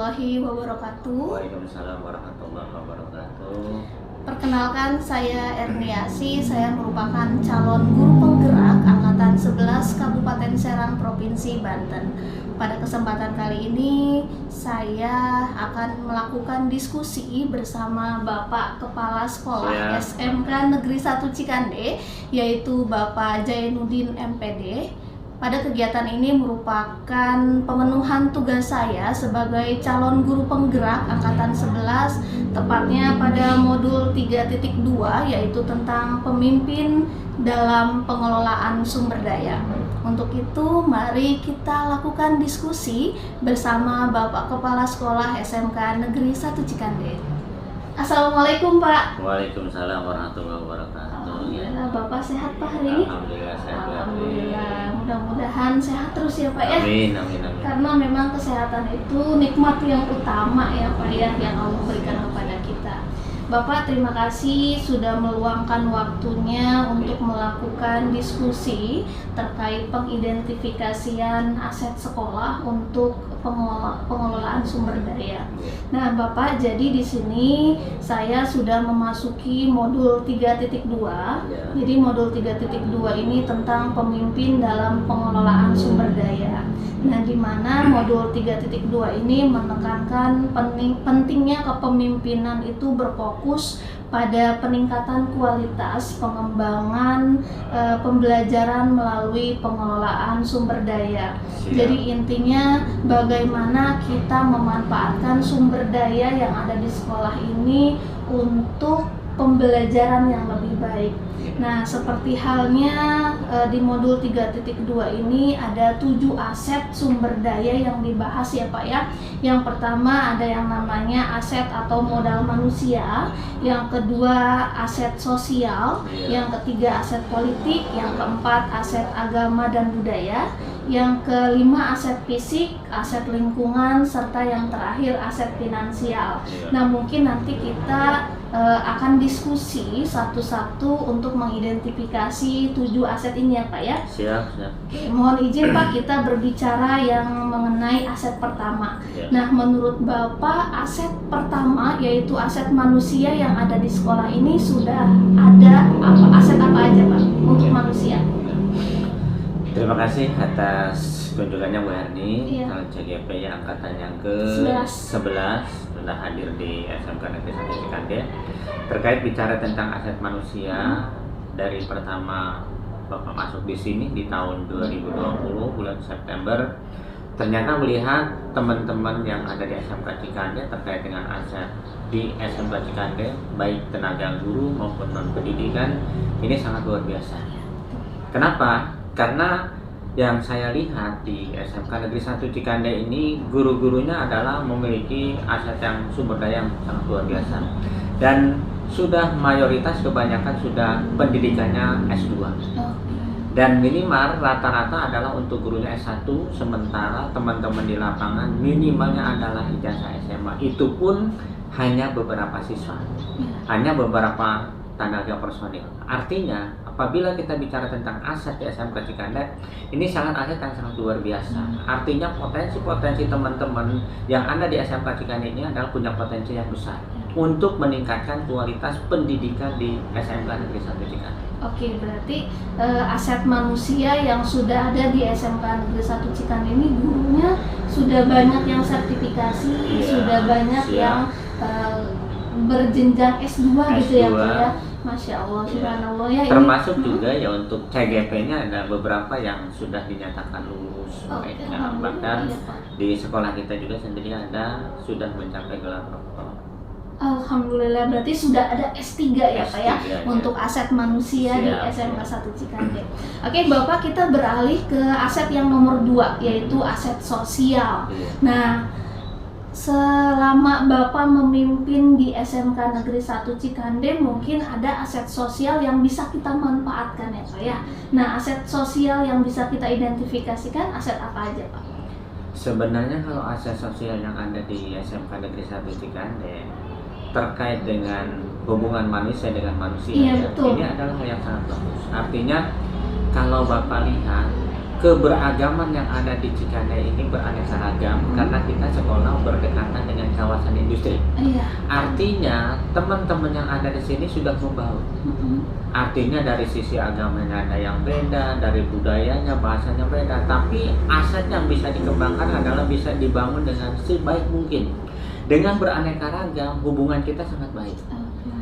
warahmatullahi wabarakatuh. Waalaikumsalam warahmatullahi wabarakatuh. Perkenalkan, saya Erniasi. Saya merupakan calon guru penggerak angkatan 11 Kabupaten Serang, Provinsi Banten. Pada kesempatan kali ini saya akan melakukan diskusi bersama Bapak Kepala Sekolah SMK Negeri 1 Cikande, yaitu Bapak Jainuddin MPD. Pada kegiatan ini merupakan pemenuhan tugas saya sebagai calon guru penggerak angkatan 11, tepatnya pada modul 3.2, yaitu tentang pemimpin dalam pengelolaan sumber daya. Untuk itu, mari kita lakukan diskusi bersama Bapak Kepala Sekolah SMK Negeri 1 Cikande. Assalamualaikum, Pak. Waalaikumsalam warahmatullahi wabarakatuh. Alhamdulillah, Bapak sehat Pak hari ini? Alhamdulillah sehat. Alhamdulillah, mudah-mudahan sehat terus ya Pak ya. Amin, amin, amin. Karena memang kesehatan itu nikmat yang utama ya Pak ya, yang Allah berikan kepada kita. Bapak, terima kasih sudah meluangkan waktunya untuk melakukan diskusi terkait pengidentifikasian aset sekolah untuk pengelolaan sumber daya. Nah, Bapak, jadi di sini saya sudah memasuki modul 3.2. Jadi modul 3.2 ini tentang pemimpin dalam pengelolaan sumber daya. Nah, di mana modul 3.2 ini menekankan pentingnya kepemimpinan itu berfokus pada peningkatan kualitas pengembangan pembelajaran melalui pengelolaan sumber daya. Jadi intinya bagaimana kita memanfaatkan sumber daya yang ada di sekolah ini untuk pembelajaran yang lebih baik. Nah, seperti halnya di modul 3.2 ini ada 7 aset sumber daya yang dibahas ya Pak ya. Yang pertama ada yang namanya aset atau modal manusia, yang kedua aset sosial, yang ketiga aset politik, yang keempat aset agama dan budaya, yang kelima aset fisik, aset lingkungan, serta yang terakhir aset finansial. Nah, mungkin nanti kita akan diskusi satu-satu untuk mengidentifikasi 7 aset ini ya Pak ya. Siap. Oke, mohon izin Pak, kita berbicara yang mengenai aset pertama. Nah, menurut Bapak aset pertama yaitu aset manusia yang ada di sekolah ini sudah ada aset apa aja Pak untuk manusia? Terima kasih atas kunjungannya Bu Herni, Iya. CGP yang angkatan yang ke-11 sudah hadir di SMK Negeri 1 Cikande. Terkait bicara tentang aset manusia, dari pertama Bapak masuk di sini di tahun 2020 bulan September, ternyata melihat teman-teman yang ada di SMK Cikande terkait dengan aset di SMK Cikande, baik tenaga guru maupun non-pendidikan, ini sangat luar biasa. Kenapa? Karena yang saya lihat di SMK Negeri 1 Cikande ini, guru-gurunya adalah memiliki aset yang sumber daya yang sangat luar biasa, dan sudah mayoritas kebanyakan sudah pendidikannya S2, dan minimal rata-rata adalah untuk gurunya S1, sementara teman-teman di lapangan minimalnya adalah ijazah SMA. Itu pun hanya beberapa siswa, hanya beberapa tenaga personil. Artinya apabila kita bicara tentang aset di SMK Cikande, ini sangat aset yang sangat luar biasa. Artinya potensi-potensi teman-teman yang ada di SMK Cikande ini adalah punya potensi yang besar untuk meningkatkan kualitas pendidikan di SMK Negeri 1 Cikande. Oke, berarti aset manusia yang sudah ada di SMK Negeri 1 Cikande ini gurunya sudah banyak yang sertifikasi, sudah banyak yang berjenjang S2 gitu ya Pak ya. Masya Allah, subhanallah ya. Termasuk juga ya untuk CGP-nya ada beberapa yang sudah dinyatakan lulus. Bahkan di sekolah kita juga sendiri ada sudah mencapai gelar doktor. Alhamdulillah, berarti sudah ada S3 ya Pak ya, untuk aset manusia di Siap. SMK 1 Cikande. Oke Bapak, kita beralih ke aset yang nomor 2, yaitu aset sosial. Nah, selama Bapak memimpin di SMK Negeri 1 Cikande, mungkin ada aset sosial yang bisa kita manfaatkan ya Pak ya. Nah, aset sosial yang bisa kita identifikasikan aset apa aja Pak? Sebenarnya kalau aset sosial yang ada di SMK Negeri 1 Cikande terkait dengan hubungan manusia dengan manusia, ini adalah hal yang sangat bagus. Artinya kalau Bapak lihat keberagaman yang ada di Cikande ini beraneka ragam, karena kita sekolah berdekatan kawasan industri. Iya. Artinya teman-teman yang ada di sini sudah membaur. Artinya dari sisi agamanya ada yang beda, dari budayanya, bahasanya beda, tapi aset yang bisa dikembangkan adalah bisa dibangun dengan sebaik mungkin. Dengan beraneka ragam, hubungan kita sangat baik.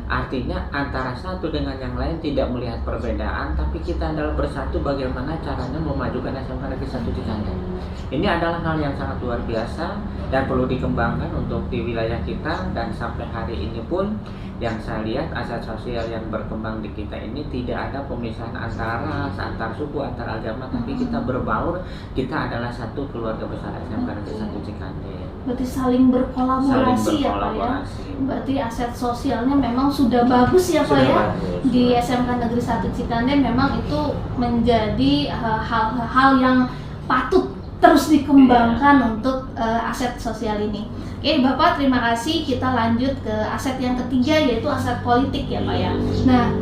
Artinya antara satu dengan yang lain tidak melihat perbedaan, tapi kita adalah bersatu bagaimana caranya memajukan SMK Negeri 1 Cikanjeng. Ini adalah hal yang sangat luar biasa dan perlu dikembangkan untuk di wilayah kita, dan sampai hari ini pun yang saya lihat aset sosial yang berkembang di kita ini tidak ada pemisahan antara ras, antar suku, antar agama, tapi kita berbaur, kita adalah satu keluarga besar SMK Negeri 1 Cikanjeng. Berarti saling berkolaborasi ya Pak ya. Berarti aset sosialnya memang sudah bagus ya Pak ya. Bagus. Di SMK Negeri 1 Cikanjeng memang itu menjadi hal-hal yang patut terus dikembangkan untuk aset sosial ini. Oke Bapak, terima kasih. Kita lanjut ke aset yang ketiga, yaitu aset politik ya Pak ya. Nah,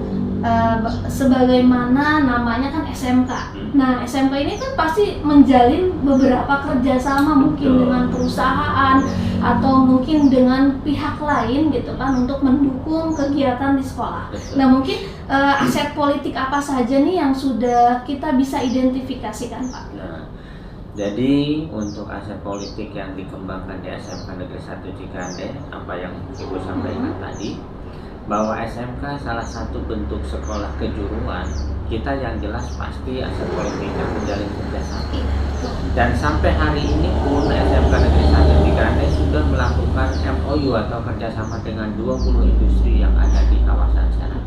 sebagaimana namanya kan SMK. Nah, SMK ini kan pasti menjalin beberapa kerjasama mungkin dengan perusahaan atau mungkin dengan pihak lain gitu kan untuk mendukung kegiatan di sekolah. Nah, mungkin aset politik apa saja nih yang sudah kita bisa identifikasikan Pak? Nah, jadi untuk aset politik yang dikembangkan di SMK Negeri 1 Cikanjeng, apa yang Ibu sampaikan tadi, bahwa SMK salah satu bentuk sekolah kejuruan, kita yang jelas pasti aset politiknya menjalin kerjasama. Dan sampai hari ini pun SMK Negeri 1 Cikanjeng sudah melakukan MOU atau kerjasama dengan 20 industri yang ada di kawasan sana.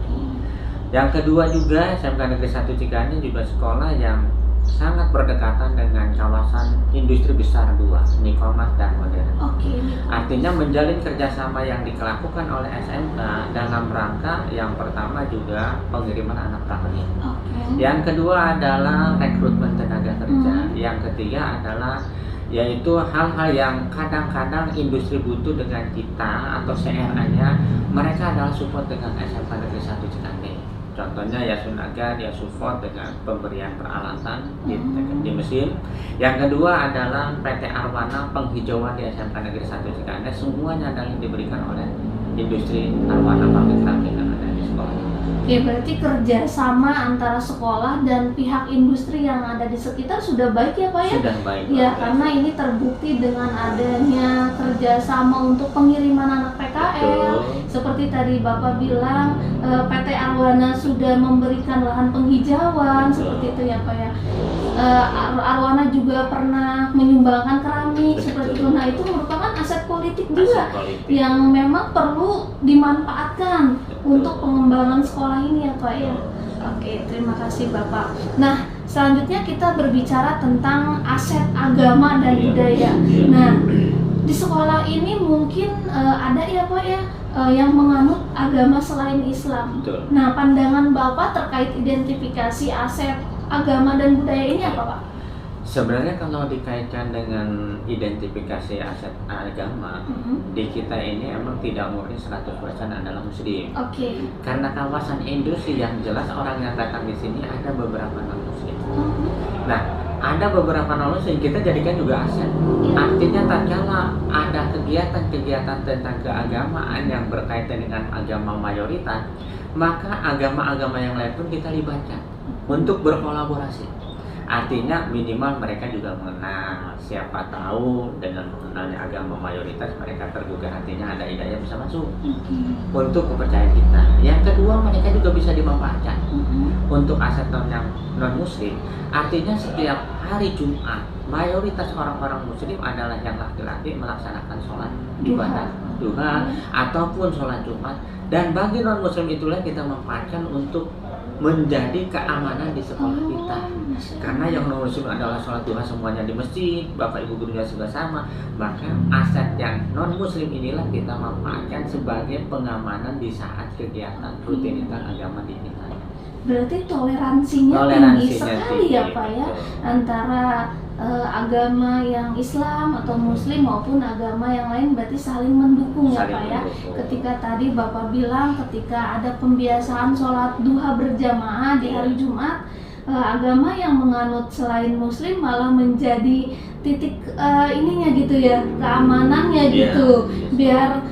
Yang kedua juga, SMK Negeri 1 Cikanjeng juga sekolah yang sangat berdekatan dengan kawasan industri besar 2, Nikomas dan Modern. Artinya menjalin kerjasama yang dilakukan oleh SMK dalam rangka yang pertama juga pengiriman anak praktik. Yang kedua adalah rekrutmen tenaga kerja. Yang ketiga adalah yaitu hal-hal yang kadang-kadang industri butuh dengan kita atau CRA-nya, mereka adalah support dengan SMK Negeri 1 Cikanjeng. Contohnya Yasun Aga, dia support dengan pemberian peralatan di mesin. Yang kedua adalah PT Arwana penghijauan di SMK Negeri 1 Cikanjeng, semuanya adalah yang diberikan oleh industri Arwana pabrik keramik yang ada di sekolah. Oke, berarti kerjasama antara sekolah dan pihak industri yang ada di sekitar sudah baik ya Pak ya? Sudah baik. Ya, karena ini terbukti dengan adanya kerjasama untuk pengiriman anak PKL. Betul. Seperti tadi Bapak bilang, PT Arwana sudah memberikan lahan penghijauan. Betul. Seperti itu ya Pak ya. Arwana juga pernah menyumbangkan keramik. Betul. Seperti itu. Nah, itu merupakan aset politik juga politik yang memang perlu dimanfaatkan untuk pengembangan sekolah ini ya Pak ya. Oke, terima kasih Bapak. Nah, selanjutnya kita berbicara tentang aset agama dan budaya. Nah, di sekolah ini mungkin ada ya Pak ya yang menganut agama selain Islam. Betul. Nah, pandangan Bapak terkait identifikasi aset agama dan budaya ini apa Pak? Sebenarnya kalau dikaitkan dengan identifikasi aset agama, di kita ini emang tidak murni 100% adalah muslim. Karena kawasan industri yang jelas orang yang datang di sini ada beberapa non-muslim. Nah, ada beberapa non-muslim kita jadikan juga aset. Artinya tatkala ada kegiatan-kegiatan tentang keagamaan yang berkaitan dengan agama mayoritas, maka agama-agama yang lain pun kita libatkan untuk berkolaborasi. Artinya minimal mereka juga mengenal, siapa tahu dengan mengenalnya agama mayoritas mereka tergugah hatinya, ada hidayah bisa masuk untuk kepercayaan kita. Yang kedua, mereka juga bisa dimanfaatkan untuk aset yang non muslim. Artinya setiap hari Jumat mayoritas orang-orang muslim adalah yang laki-laki melaksanakan sholat ibadah duha ataupun sholat Jumat, dan bagi non muslim itulah kita manfaatkan untuk menjadi keamanan di sekolah kita. Karena yang non muslim adalah sholat duha semuanya di masjid, bapak ibu gurunya juga sama, maka aset yang non muslim inilah kita manfaatkan sebagai pengamanan di saat kegiatan rutinitas agama di kita. Berarti toleransinya tinggi sekali ya Pak ya, antara agama yang Islam atau Muslim maupun agama yang lain, berarti saling mendukung ya Pak ya. Ketika tadi Bapak bilang ketika ada pembiasaan sholat duha berjamaah di hari Jumat, agama yang menganut selain muslim malah menjadi titik ininya gitu ya, keamanannya gitu, biar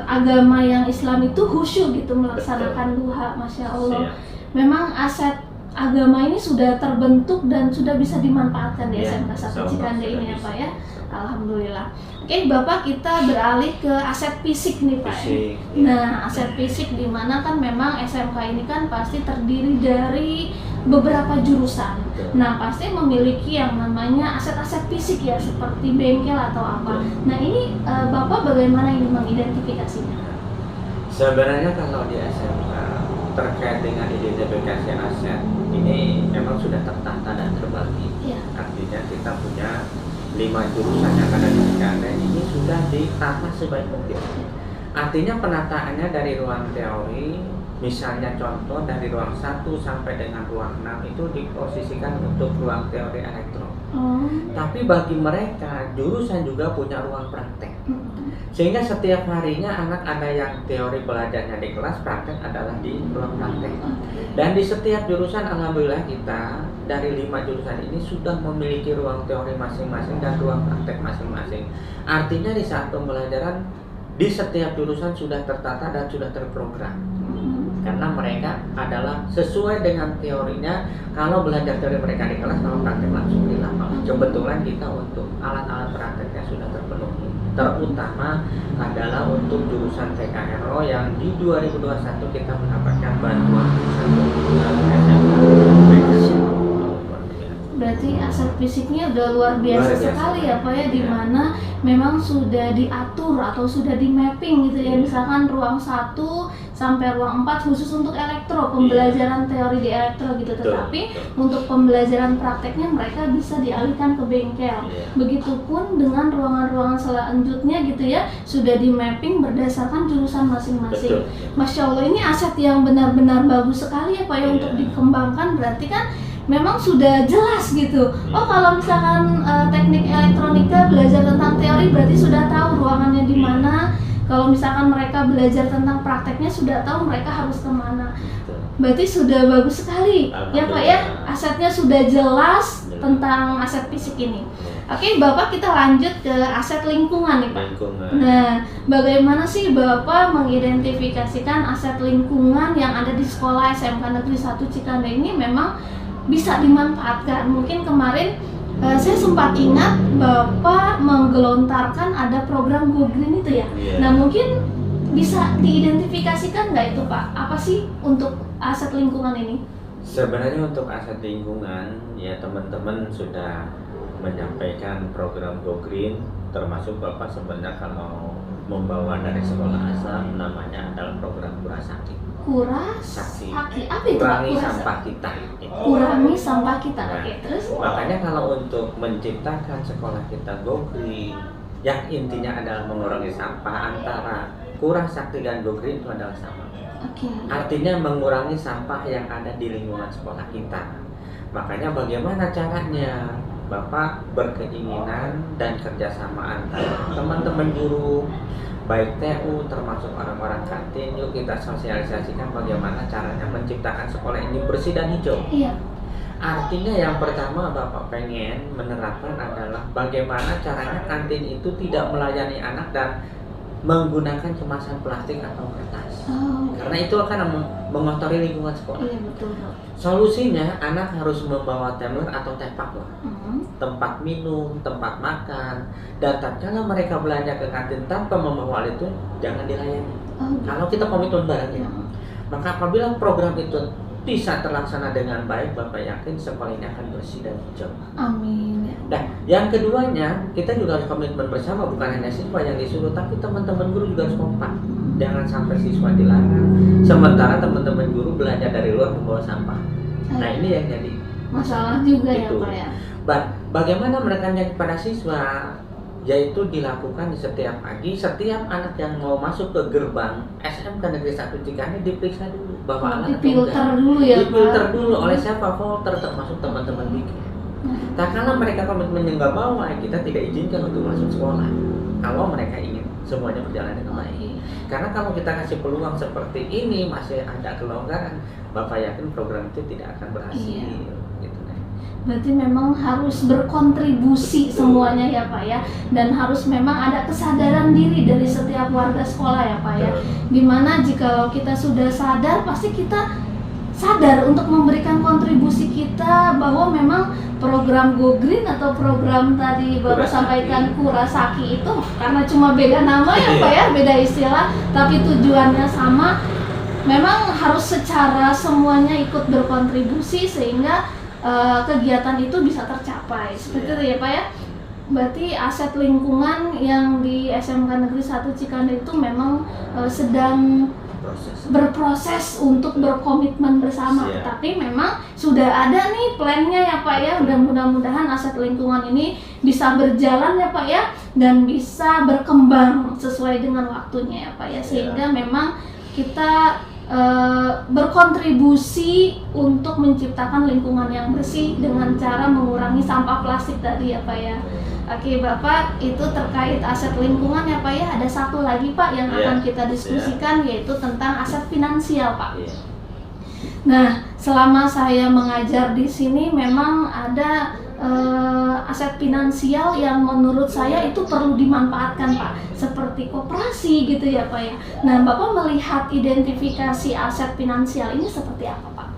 agama yang Islam itu khusyuk gitu melaksanakan duha. Masya Allah, memang aset agama ini sudah terbentuk dan sudah bisa dimanfaatkan di SMK 1 Cikande ini ya Pak ya. Alhamdulillah. Oke Bapak, kita beralih ke aset fisik nih Pak. Nah, aset fisik di mana kan memang SMK ini kan pasti terdiri dari beberapa jurusan. Nah, pasti memiliki yang namanya aset-aset fisik ya, seperti bengkel atau apa. Nah, ini Bapak bagaimana ini mengidentifikasinya? Sebenarnya kalau di SMK terkait dengan identifikasi aset ini memang sudah tertata dan terbagi. Artinya kita punya 5 jurusan yang ada di Cikande ini sudah ditata sebaik mungkin. Artinya penataannya dari ruang teori, misalnya contoh dari ruang 1 sampai dengan ruang 6 itu diposisikan untuk ruang teori elektro. Tapi bagi mereka jurusan juga punya ruang praktek. Sehingga setiap harinya anak ada yang teori belajarnya di kelas, praktek adalah di ruang praktek. Dan di setiap jurusan alhamdulillah kita dari 5 jurusan ini sudah memiliki ruang teori masing-masing dan ruang praktek masing-masing. Artinya di saat pembelajaran di setiap jurusan sudah tertata dan sudah terprogram. Karena mereka adalah sesuai dengan teorinya. Kalau belajar teori mereka di kelas, kalau praktek langsung di lapangan. Kebetulan kita untuk alat-alat prakteknya sudah terpenuhi. Terutama adalah untuk jurusan TKRO yang di 2021 kita mendapatkan bantuan Berarti aset fisiknya udah luar biasa sekali ya Pak ya, dimana memang sudah diatur atau sudah di mapping gitu ya, misalkan ruang 1 sampai ruang 4 khusus untuk elektro, pembelajaran teori di elektro gitu, tetapi untuk pembelajaran prakteknya mereka bisa dialihkan ke bengkel. Begitupun dengan ruangan-ruangan selanjutnya gitu ya, sudah di mapping berdasarkan jurusan masing-masing. Masya Allah, ini aset yang benar-benar bagus sekali ya Pak ya untuk dikembangkan. Berarti kan memang sudah jelas gitu. Oh, kalau misalkan teknik elektronika belajar tentang teori berarti sudah tahu ruangannya di mana. Kalau misalkan mereka belajar tentang prakteknya sudah tahu mereka harus kemana. Berarti sudah bagus sekali ya Pak ya, asetnya sudah jelas tentang aset fisik ini. Oke Bapak, kita lanjut ke aset lingkungan nih Pak. Nah, bagaimana sih Bapak mengidentifikasikan aset lingkungan yang ada di sekolah SMK Negeri 1 Cikande ini memang bisa dimanfaatkan? Mungkin kemarin saya sempat ingat Bapak menggelontarkan ada program Go Green itu ya. Nah, mungkin bisa diidentifikasikan nggak itu Pak? Apa sih untuk aset lingkungan ini? Sebenarnya untuk aset lingkungan ya teman-teman sudah menyampaikan program Go Green, termasuk Bapak sebenarnya kalau membawa dari sekolah asal namanya adalah program Kurang Sakti. Apa itu? Kurangi sampah kita. Kurangi sampah kita. Oke, terus? Makanya kalau untuk menciptakan sekolah kita Go Green, yang intinya adalah mengurangi sampah, antara Kurang Sakti dan Go Green itu adalah sama. Artinya mengurangi sampah yang ada di lingkungan sekolah kita. Makanya bagaimana caranya? Bapak berkeinginan dan kerjasama antara teman-teman guru, baik TU termasuk orang-orang kantin, yuk kita sosialisasikan bagaimana caranya menciptakan sekolah ini bersih dan hijau. Artinya yang pertama Bapak pengen menerapkan adalah bagaimana caranya kantin itu tidak melayani anak dan menggunakan kemasan plastik atau kertas. Karena itu akan mengotori lingkungan sekolah. Solusinya anak harus membawa tumbler atau tepak tempat minum, tempat makan, dan tatkala mereka belanja ke kantin tanpa membawa itu jangan dilayani. Kalau kita komitmen barangnya, maka apabila program itu bisa terlaksana dengan baik, Bapak yakin sekolah ini akan bersih dan hijau. Amin. Nah, yang keduanya kita juga harus komitmen bersama, bukan hanya siswa yang disuruh, tapi teman-teman guru juga harus kompak. Jangan sampai siswa dilarang, sementara teman-teman guru belajar dari luar membawa sampah. Nah, ini yang jadi masalah juga gitu. Ya Pak ya. Bagaimana menekannya kepada siswa? Yaitu dilakukan di setiap pagi, setiap anak yang mau masuk ke gerbang SMK Negeri 1 Cikande diperiksa dulu bahwa anak difilter dulu ya, difilter dulu oleh siapa? Filter termasuk teman-teman bikin. Tak kala mereka komitmen yang nggak bawa, kita tidak izinkan untuk masuk sekolah. Kalau mereka ingin semuanya berjalan dengan baik. Karena kalau kita kasih peluang seperti ini masih ada kelonggaran, Bapak yakin program itu tidak akan berhasil. Gitu. Berarti memang harus berkontribusi semuanya ya Pak ya, dan harus memang ada kesadaran diri dari setiap warga sekolah ya Pak ya. Dimana jikalau kita sudah sadar, pasti kita sadar untuk memberikan kontribusi kita, bahwa memang program Go Green atau program tadi Bapak sampaikan Kurasaki itu karena cuma beda nama ya Pak ya, beda istilah, tapi tujuannya sama. Memang harus secara semuanya ikut berkontribusi sehingga kegiatan itu bisa tercapai. Seperti itu ya Pak ya. Berarti aset lingkungan yang di SMK Negeri 1 Cikande itu memang sedang berproses untuk berkomitmen bersama. Tapi memang sudah ada nih plannya ya Pak ya. Dan mudah-mudahan aset lingkungan ini bisa berjalan ya Pak ya, dan bisa berkembang sesuai dengan waktunya ya Pak ya. Sehingga memang kita berkontribusi untuk menciptakan lingkungan yang bersih dengan cara mengurangi sampah plastik tadi ya Pak ya. Oke Bapak, itu terkait aset lingkungan ya Pak ya. Ada satu lagi Pak yang akan kita diskusikan, yaitu tentang aset finansial Pak. Nah, selama saya mengajar di sini memang ada aset finansial yang menurut saya itu perlu dimanfaatkan Pak, seperti koperasi gitu ya Pak ya. Nah, Bapak melihat identifikasi aset finansial ini seperti apa Pak?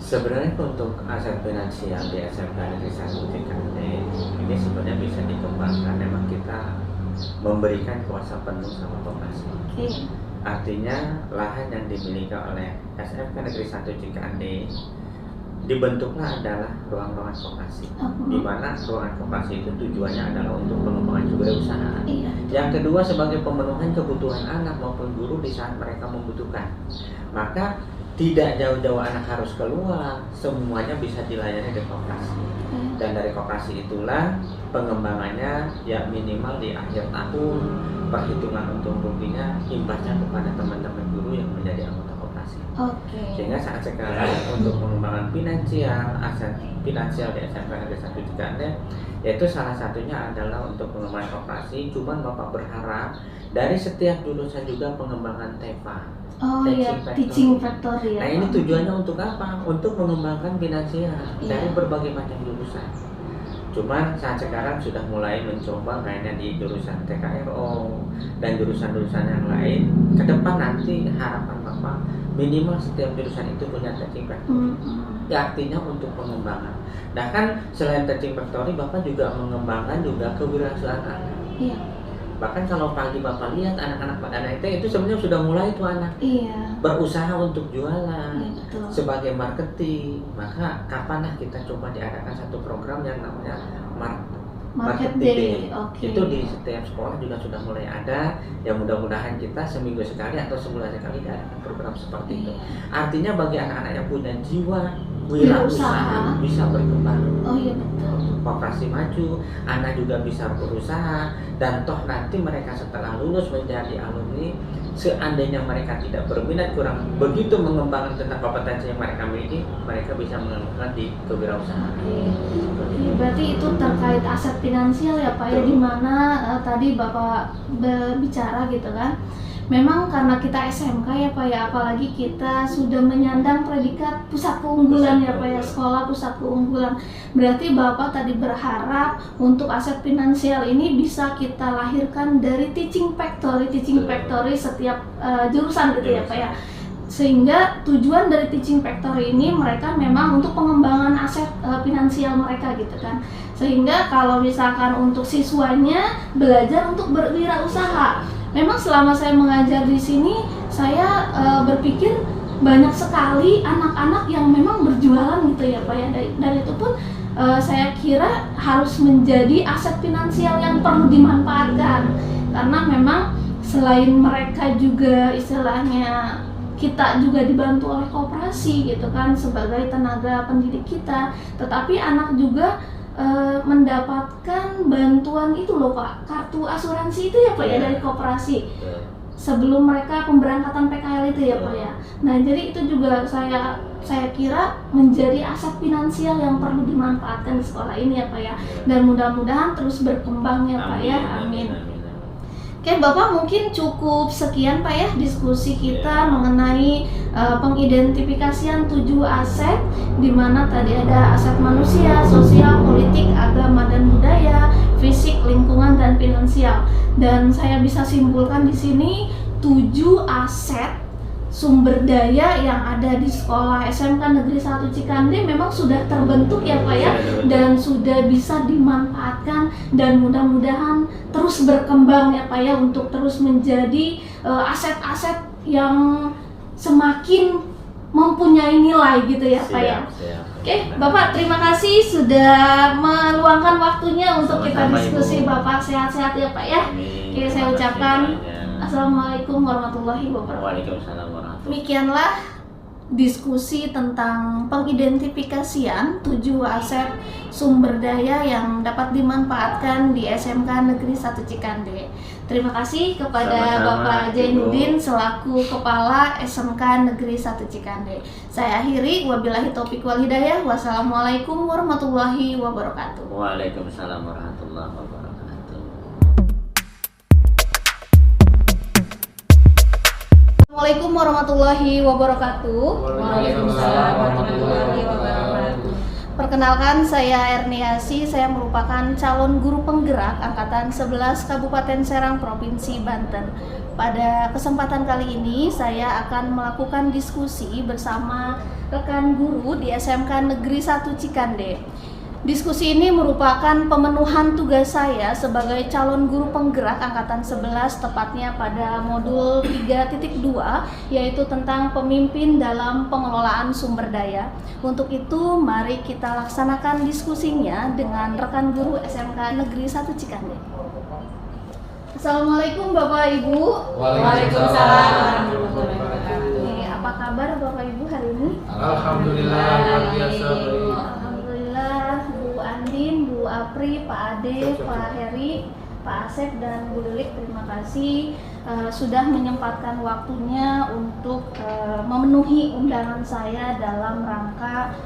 Sebenarnya untuk aset finansial di SMK Negeri 1 Cikande ini sebenarnya bisa dikembangkan, memang kita memberikan kuasa penuh sama koperasi. Artinya lahan yang dimiliki oleh SMK Negeri 1 Cikande dibentuklah adalah ruang-ruangan koperasi, di mana ruangan koperasi itu tujuannya adalah untuk pengembangan kewirausahaan. Yang kedua, sebagai pemenuhan kebutuhan anak maupun guru di saat mereka membutuhkan. Maka tidak jauh-jauh anak harus keluar, semuanya bisa dilayani di koperasi. Dan dari koperasi itulah pengembangannya ya minimal di akhir tahun, perhitungan untung ruginya imbasnya kepada teman-teman guru yang menjadi anggota koperasi. Sehingga saat sekarang untuk pengembangan finansial, aset finansial di SMK Negeri 1 Cikande, yaitu salah satunya adalah untuk pengembangan koperasi. Cuman Bapak berharap dari setiap jurusan juga pengembangan TEFA. Teaching Factory ya. Nah, ini tujuannya untuk apa? Untuk mengembangkan finansial dari berbagai macam jurusan. Cuman saat sekarang sudah mulai mencoba kayaknya di jurusan TKRO dan jurusan-jurusan yang lain. Ke depan nanti harapan Bapak minimal setiap jurusan itu punya Teaching Factory. Ya, artinya untuk pengembangan. Nah kan selain Teaching Factory, Bapak juga mengembangkan juga kewirausahaan. Bahkan kalau pagi Bapak lihat anak-anak pada itu sebenarnya sudah mulai tuh anak berusaha untuk jualan sebagai marketing. Maka kapanlah kita coba diadakan satu program yang namanya Market Day. Itu di setiap sekolah juga sudah mulai ada. Ya mudah-mudahan kita seminggu sekali atau sebulan sekali diadakan program seperti itu. Artinya bagi anak-anak yang punya jiwa wirausaha bisa berkembang. Koperasi maju, anak juga bisa berusaha, dan toh nanti mereka setelah lulus menjadi alumni, seandainya mereka tidak berminat, kurang begitu mengembangkan tentang kompetensi yang mereka miliki, mereka bisa mengembangkan di kewirausahaan. Berarti itu terkait aset finansial ya Pak ya, dimana tadi Bapak berbicara gitu kan. Memang karena kita SMK ya Pak ya, apalagi kita sudah menyandang predikat pusat keunggulan ya Pak ya, sekolah pusat keunggulan. Berarti Bapak tadi berharap untuk aset finansial ini bisa kita lahirkan dari Teaching Factory setiap jurusan gitu ya Pak ya. Sehingga tujuan dari Teaching Factory ini mereka memang untuk pengembangan aset finansial mereka gitu kan. Sehingga kalau misalkan untuk siswanya belajar untuk berwirausaha. Memang selama saya mengajar di sini, saya berpikir banyak sekali anak-anak yang memang berjualan gitu ya Pak ya. Dan itu pun saya kira harus menjadi aset finansial yang perlu dimanfaatkan. Karena memang selain mereka juga istilahnya kita juga dibantu oleh koperasi gitu kan sebagai tenaga pendidik kita, tetapi anak juga mendapatkan bantuan itu loh Pak, kartu asuransi itu ya Pak ya dari koperasi sebelum mereka pemberangkatan PKL itu ya Pak ya. Nah jadi itu juga saya kira menjadi aset finansial yang perlu dimanfaatkan di sekolah ini ya Pak ya, dan mudah-mudahan terus berkembang ya Pak ya, amin. Oke, Bapak mungkin cukup sekian Pak ya diskusi kita mengenai pengidentifikasian 7 aset, di mana tadi ada aset manusia, sosial, politik, agama dan budaya, fisik, lingkungan dan finansial. Dan saya bisa simpulkan di sini 7 aset sumber daya yang ada di sekolah SMK Negeri 1 Cikande memang sudah terbentuk ya Pak ya, dan sudah bisa dimanfaatkan dan mudah-mudahan terus berkembang ya Pak ya untuk terus menjadi aset-aset yang semakin mempunyai nilai gitu ya Pak ya. Oke, Bapak terima kasih sudah meluangkan waktunya untuk kita diskusi. Bapak sehat-sehat ya Pak ya. Oke, saya ucapkan Assalamualaikum warahmatullahi wabarakatuh. Waalaikumsalam warahmatullahi wabarakatuh. Demikianlah diskusi tentang pengidentifikasian 7 aset sumber daya yang dapat dimanfaatkan di SMK Negeri 1 Cikande. Terima kasih kepada Sama-sama, Bapak Jainuddin Ibu. selaku Kepala SMK Negeri 1 Cikande. Saya akhiri, wabillahi taufiq wal hidayah. Wassalamualaikum warahmatullahi wabarakatuh. Waalaikumsalam warahmatullahi wabarakatuh. Assalamualaikum warahmatullahi wabarakatuh. Waalaikumsalam warahmatullahi wabarakatuh. Perkenalkan, saya Erniasi, saya merupakan calon guru penggerak Angkatan 11 Kabupaten Serang, Provinsi Banten. Pada kesempatan kali ini, saya akan melakukan diskusi bersama rekan guru di SMK Negeri 1 Cikande. Diskusi ini merupakan pemenuhan tugas saya sebagai calon guru penggerak Angkatan 11, tepatnya pada modul 3.2, yaitu tentang pemimpin dalam pengelolaan sumber daya. Untuk itu, mari kita laksanakan diskusinya dengan rekan guru SMK Negeri 1 Cikande. Assalamualaikum Bapak Ibu. Waalaikumsalam warahmatullahi wabarakatuh. Apa kabar Bapak Ibu hari ini? Alhamdulillah, luar biasa baik. Alhamdulillah, Bu Andin, Bu Apri, Pak Ade, Pak Heri, Pak Asep, dan Bu Lilik, terima kasih sudah menyempatkan waktunya untuk memenuhi undangan saya dalam rangka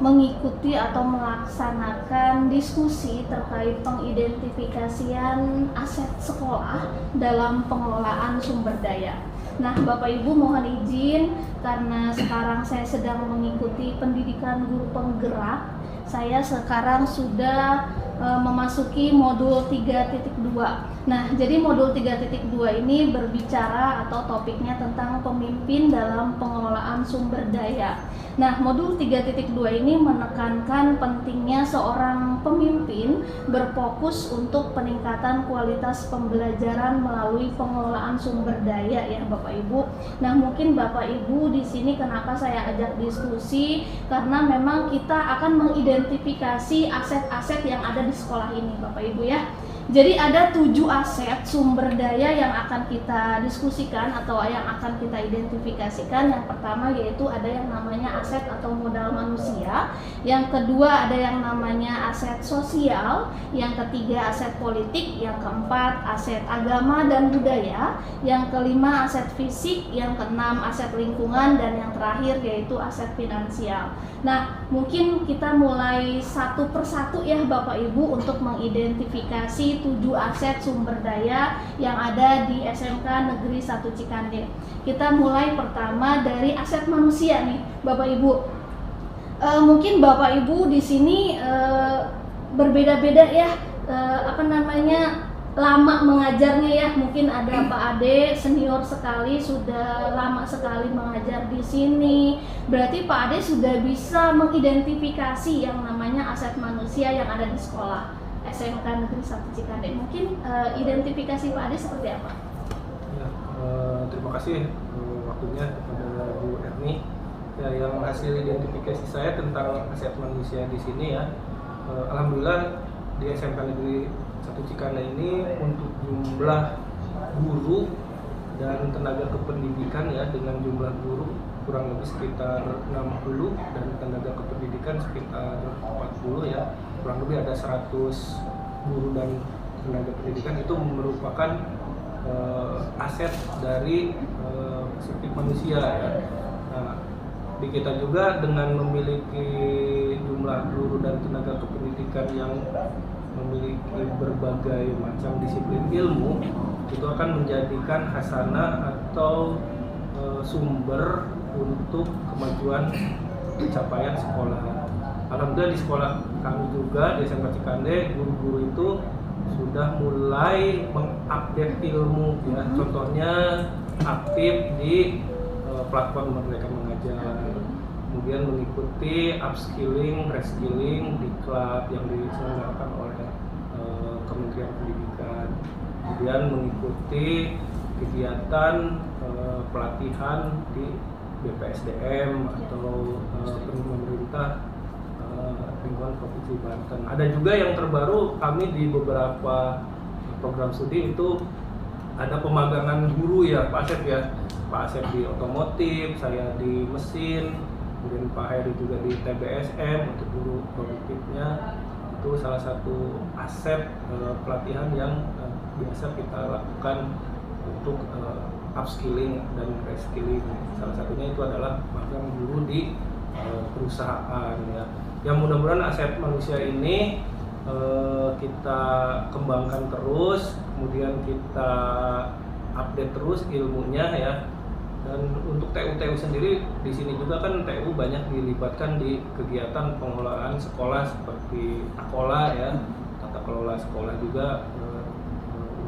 mengikuti atau melaksanakan diskusi terkait pengidentifikasian aset sekolah dalam pengelolaan sumber daya. Nah, Bapak Ibu mohon izin karena sekarang saya sedang mengikuti pendidikan guru penggerak. Saya sekarang sudah memasuki modul 3.2. Nah, jadi modul 3.2 ini berbicara atau topiknya tentang pemimpin dalam pengelolaan sumber daya. Nah, modul 3.2 ini menekankan pentingnya seorang pemimpin berfokus untuk peningkatan kualitas pembelajaran melalui pengelolaan sumber daya ya Bapak Ibu. Nah, mungkin Bapak Ibu di sini kenapa saya ajak diskusi, karena memang kita akan mengidentifikasi aset-aset yang ada di sekolah ini Bapak Ibu ya. Jadi ada 7 aset sumber daya yang akan kita diskusikan atau yang akan kita identifikasikan. Yang pertama yaitu ada yang namanya aset atau modal manusia. Yang kedua ada yang namanya aset sosial. Yang ketiga aset politik. Yang keempat aset agama dan budaya. Yang kelima aset fisik. Yang keenam aset lingkungan. Dan yang terakhir yaitu aset finansial. Nah, mungkin kita mulai satu persatu ya Bapak Ibu untuk mengidentifikasi 7 aset sumber daya yang ada di SMK Negeri 1 Cikande. Kita mulai pertama dari aset manusia nih Bapak Ibu. Mungkin Bapak Ibu di sini berbeda-beda ya lama mengajarnya ya. Mungkin ada Pak Ade senior sekali, sudah lama sekali mengajar di sini. Berarti Pak Ade sudah bisa mengidentifikasi yang namanya aset manusia yang ada di sekolah SMK Negeri 1 Cikande. Mungkin identifikasi Pak Ade seperti apa? Ya, terima kasih waktunya kepada Bu Erni. Ya, yang hasil identifikasi saya tentang aset manusia di sini ya, alhamdulillah di SMK Negeri 1 Cikande ini untuk jumlah guru dan tenaga kependidikan ya, dengan jumlah guru kurang lebih sekitar 60 dan tenaga kependidikan sekitar 40 ya, kurang lebih ada 100 guru dan tenaga pendidikan. Itu merupakan aset dari perspektif manusia ya. Nah, di kita juga dengan memiliki jumlah guru dan tenaga kependidikan yang memiliki berbagai macam disiplin ilmu, itu akan menjadikan hasanah atau sumber untuk kemajuan pencapaian sekolah. Alhamdulillah di sekolah kami juga di SMK Cikande, guru-guru itu sudah mulai mengupdate ilmu ya. Contohnya aktif di platform Merdeka Mengajar, kemudian mengikuti upskilling, reskilling di klub yang diselenggarakan oleh Kementerian Pendidikan, kemudian mengikuti kegiatan pelatihan di BPSDM atau pemerintah lingkungan Provinsi Banten. Ada juga yang terbaru, kami di beberapa program studi itu ada pemagangan guru ya Pak Asep ya. Pak Asep di otomotif, saya di mesin, kemudian Pak Heri juga di TBSM untuk guru produktifnya. Itu salah satu aset pelatihan yang biasa kita lakukan untuk upskilling dan reskilling. Salah satunya itu adalah magang guru di perusahaan ya. Yang mudah-mudahan aset manusia ini kita kembangkan terus, kemudian kita update terus ilmunya ya. Dan untuk TU sendiri di sini juga kan TU banyak dilibatkan di kegiatan pengelolaan sekolah seperti Takola ya, tata kelola sekolah juga.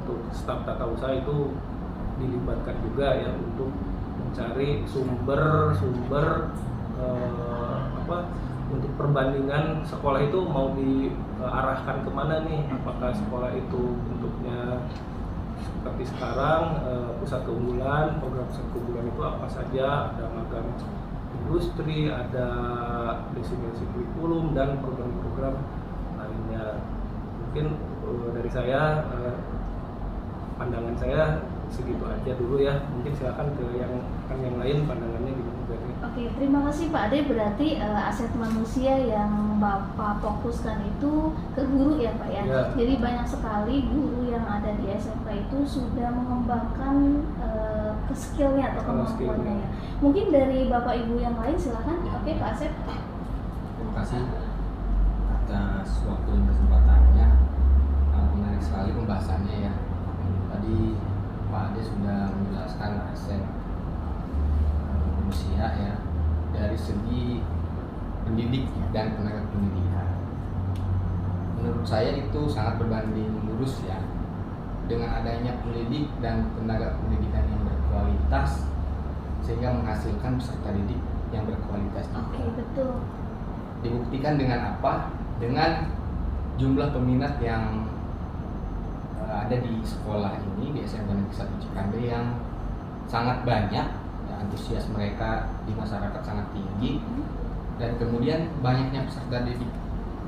Untuk staf tata usaha itu dilibatkan juga ya untuk mencari sumber untuk perbandingan sekolah itu mau diarahkan kemana nih, apakah sekolah itu bentuknya seperti sekarang pusat keunggulan, program pusat keunggulan itu apa saja, ada magang industri, ada designasi kurikulum dan program-program lainnya. Mungkin dari saya pandangan saya segitu aja dulu ya. Mungkin silakan ke yang lain pandangannya gimana. Oke, terima kasih Pak Ade. Berarti aset manusia yang Bapak fokuskan itu ke guru ya Pak ya. Ya. Jadi banyak sekali guru yang ada di SMK itu sudah mengembangkan skillnya atau kemampuannya ya. Mungkin dari Bapak Ibu yang lain silakan. Oke Pak Asep. Terima kasih atas waktu dan kesempatannya. Menarik sekali pembahasannya ya. Tadi Pak Ade sudah menjelaskan aset manusia ya dari segi pendidik dan tenaga pendidikan. Menurut saya itu sangat berbanding lurus ya. Dengan adanya pendidik dan tenaga pendidikan yang berkualitas sehingga menghasilkan peserta didik yang berkualitas juga. Oke, betul. Dibuktikan dengan apa? Dengan jumlah peminat yang ada di sekolah ini di SMK Negeri 1 Cikande yang sangat banyak, ya, antusias mereka di masyarakat sangat tinggi, dan kemudian banyaknya peserta didik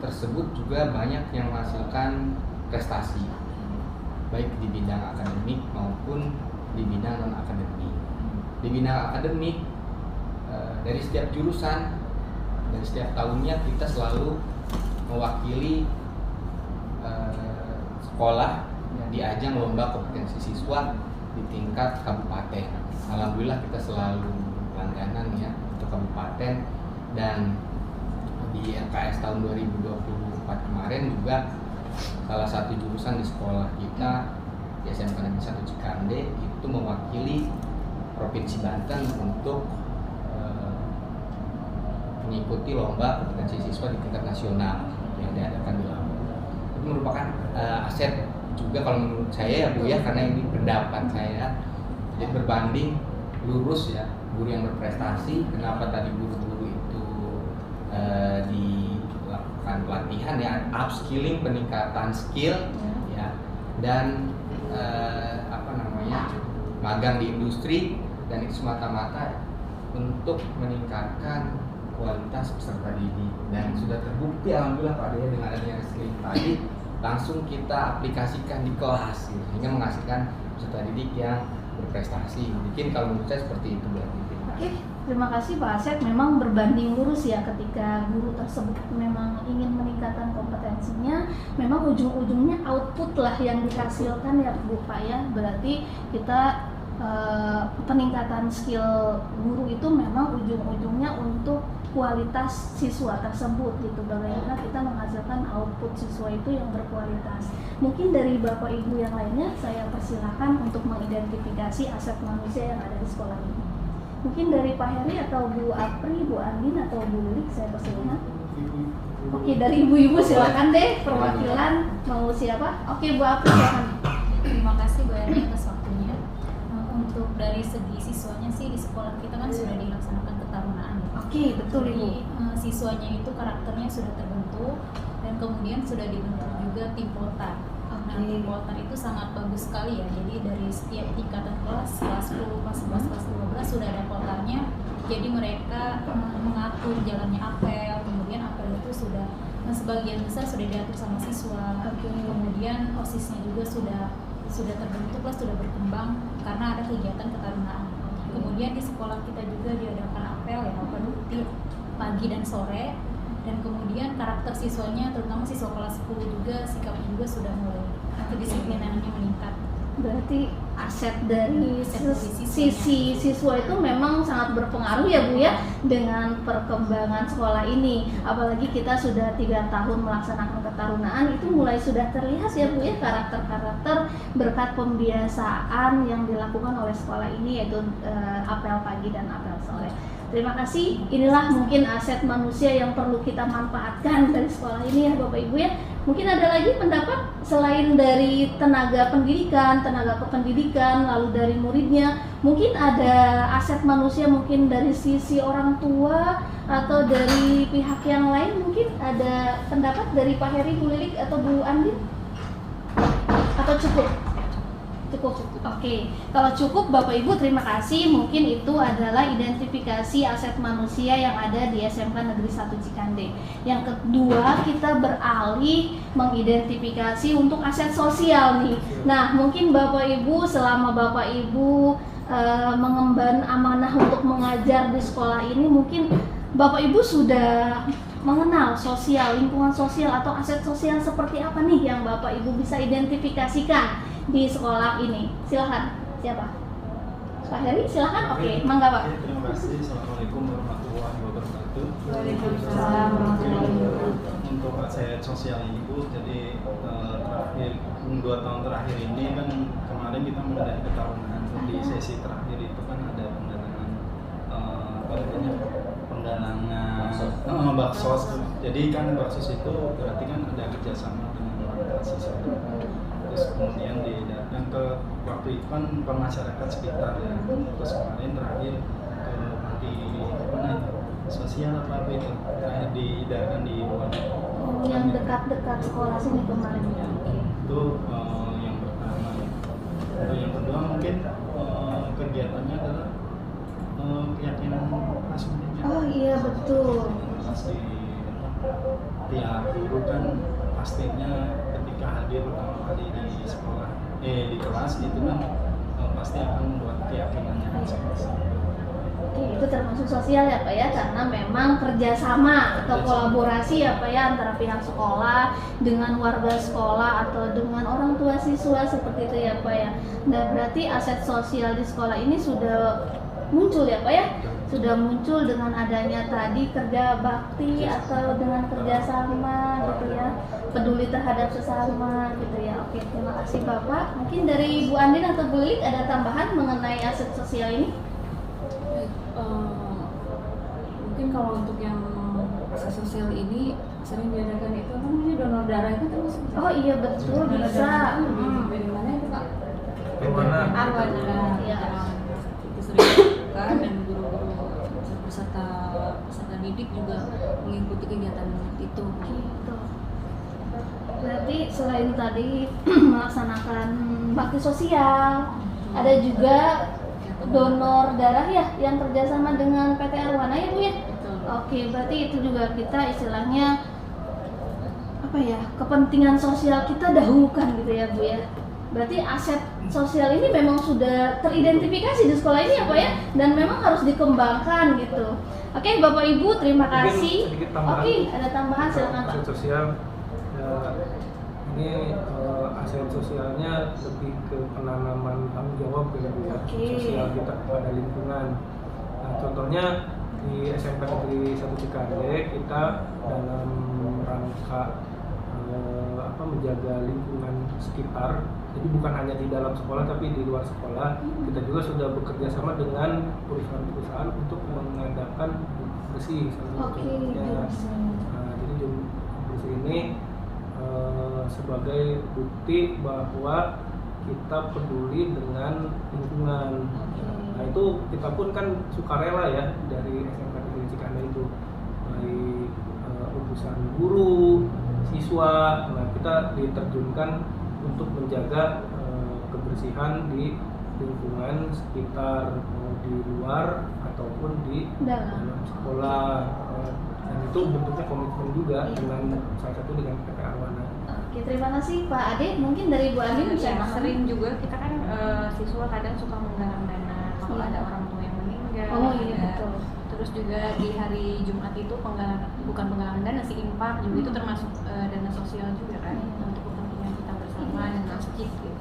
tersebut juga banyak yang menghasilkan prestasi baik di bidang akademik maupun di bidang non akademik. Di bidang akademik dari setiap jurusan dan setiap tahunnya kita selalu mewakili sekolah di ajang lomba kompetensi siswa di tingkat kabupaten. Alhamdulillah kita selalu langganan ya untuk kabupaten, dan di LKS tahun 2024 kemarin juga salah satu jurusan di sekolah kita di SMK Negeri 1 Cikande itu mewakili Provinsi Banten untuk mengikuti lomba kompetensi siswa di tingkat nasional yang diadakan di Lampung. Itu merupakan aset juga kalau menurut saya ya Bu ya, karena ini pendapat saya, jadi berbanding lurus ya guru yang berprestasi. Kenapa tadi guru-guru itu dilakukan pelatihan ya, upskilling, peningkatan skill ya, dan magang di industri, dan itu semata-mata untuk meningkatkan kualitas peserta didik. Dan sudah terbukti alhamdulillah Pak Dea dengan adanya skilling tadi langsung kita aplikasikan di kelas gitu, sehingga menghasilkan peserta didik yang berprestasi. Mungkin kalau menurut saya seperti itu berarti. Oke, terima kasih Pak Asep. Memang berbanding lurus ya ketika guru tersebut memang ingin meningkatkan kompetensinya, memang ujung-ujungnya output lah yang dihasilkan ya Bu Pak ya. Berarti kita peningkatan skill guru itu memang ujung-ujungnya untuk kualitas siswa tersebut gitu. Bagaimana kita menghasilkan output siswa itu yang berkualitas. Mungkin dari Bapak Ibu yang lainnya saya persilakan untuk mengidentifikasi aset manusia yang ada di sekolah ini. Mungkin dari Pak Heri atau Bu Apri, Bu Andin atau Bu Lilik saya persilakan. Oke, dari ibu-ibu silakan deh perwakilan mau siapa? Oke, Bu Apri silakan. Terima kasih Bu Erni atas waktunya. Untuk dari segi siswanya sih di sekolah kita kan sudah dilaksanakan ketarunaan ya. Oke, betul Ibu. Jadi siswanya itu karakternya sudah terbentuk dan kemudian sudah dibentuk juga tim poltar. Nah, tim poltar itu sangat bagus sekali ya. Jadi dari setiap tingkatan kelas 10, kelas 11, kelas 12 sudah ada poltarnya. Jadi mereka mengatur jalannya apel, kemudian apel itu sudah sebagian besar sudah diatur sama siswa. Kemudian OSISnya juga sudah terbentuk lah, sudah berkembang karena ada kegiatan ketarunaan. Kemudian di sekolah kita juga diadakan apel ya, open rutin pagi dan sore. Dan kemudian karakter siswanya, terutama siswa kelas 10 juga, sikapnya juga sudah mulai kedisiplinannya meningkat. Berarti aset dari sisi siswa itu memang sangat berpengaruh ya Bu ya dengan perkembangan sekolah ini. Apalagi kita sudah 3 tahun melaksanakan ketarunaan, itu mulai sudah terlihat ya Bu ya karakter-karakter berkat pembiasaan yang dilakukan oleh sekolah ini, yaitu apel pagi dan apel sore. Terima kasih. Inilah mungkin aset manusia yang perlu kita manfaatkan dari sekolah ini ya Bapak Ibu ya. Mungkin ada lagi pendapat selain dari tenaga pendidikan, tenaga kependidikan, lalu dari muridnya. Mungkin ada aset manusia mungkin dari sisi orang tua atau dari pihak yang lain. Mungkin ada pendapat dari Pak Heri, Bu Lilik atau Bu Andin? Atau cukup? Cukup. Oke. Kalau cukup Bapak Ibu terima kasih. Mungkin itu adalah identifikasi aset manusia yang ada di SMK Negeri 1 Cikande. Yang kedua, kita beralih mengidentifikasi untuk aset sosial nih. Nah, mungkin Bapak Ibu selama Bapak Ibu mengemban amanah untuk mengajar di sekolah ini, mungkin Bapak Ibu sudah mengenal sosial, lingkungan sosial atau aset sosial seperti apa nih yang Bapak Ibu bisa identifikasikan di sekolah ini. Silahkan, siapa? Pak Heri, silahkan. Oke, mangga Pak. Terima kasih. Assalamualaikum warahmatullahi wabarakatuh. Waalaikumsalam warahmatullahi wabarakatuh. Untuk aset sosial ini Bu, jadi terakhir 2 tahun terakhir ini kan kemarin kita mengadakan ketarunaan di sesi terakhir itu kan ada pendanaan baksos. Jadi kan baksos itu berarti kan ada kerjasama dengan orang siswa. Terus kemudian didatang ke waktu itu kan ke masyarakat sekitar ya. Terus kemarin terakhir ke panti sosial apa itu terakhir diadakan di luar. Yang dekat-dekat sekolah sini kemarin. Itu yang pertama. Untuk yang kedua mungkin kegiatannya adalah keyakinan aslinya. Oh iya betul. Pasti tiap guru kan pastinya ketika hadir pertama kali di sekolah di kelas itu kan pasti akan membuat keyakinannya masing-masing. Oke, itu termasuk sosial ya Pak ya, karena memang kerjasama atau kolaborasi ya Pak ya antara pihak sekolah dengan warga sekolah atau dengan orang tua siswa seperti itu ya Pak ya. Nah berarti aset sosial di sekolah ini sudah muncul ya Pak ya, sudah muncul dengan adanya tadi kerja bakti atau dengan kerjasama gitu ya, peduli terhadap sesama gitu ya. Oke, terima kasih Bapak. Mungkin dari Bu Andin atau Bu Lilik ada tambahan mengenai aset sosial ini? Mungkin kalau untuk yang aset sosial ini sering diadakan itu apa namanya donor darah itu terus. Oh iya betul, bisa. Dari mana itu Pak? Arwana. Arwana. Iya. Itu sering dilakukan dan guru-guru peserta didik juga mengikuti kegiatan itu. Gitu. Berarti selain tadi melaksanakan bakti sosial, ada juga donor darah ya yang kerjasama dengan PT Arwana ya Bu ya. Oke, berarti itu juga kita istilahnya apa ya, kepentingan sosial kita dahulukan gitu ya Bu ya. Berarti aset sosial ini memang sudah teridentifikasi di sekolah ini ya Pak ya, dan memang harus dikembangkan gitu. Oke Bapak Ibu terima kasih. Oke, ada tambahan silakan Pak. Aset sosial ya, ini aset sosialnya lebih ke penanaman tanggung jawab gitu ya, sosial kita kepada lingkungan. Nah, contohnya di SMP Negeri 1 Cikande kita dalam rangka menjaga lingkungan sekitar. Jadi bukan hanya di dalam sekolah tapi di luar sekolah kita juga sudah bekerja sama dengan perusahaan-perusahaan untuk mengadakan bersih salah satunya. Nah, jadi bersih ini sebagai bukti bahwa kita peduli dengan lingkungan. Nah itu kita pun kan sukarela ya dari SMP Negeri Cikande itu, baik urusan guru, siswa. Nah kita diterjunkan untuk menjaga kebersihan di lingkungan sekitar, di luar ataupun di dalam sekolah. Dan itu bentuknya komitmen juga dengan salah satu dengan PT Arwana. Oke, terima kasih Pak Ade. Mungkin dari Bu Anin bisa Ya, sering juga kita kan siswa kadang suka menggalang dana kalau ada orang tua yang meninggal. Oh iya betul. Terus juga di hari Jumat itu bukan penggalangan dana sih, infak juga itu termasuk dana sosial juga kan untuk kepentingan kita bersama dan masjid gitu.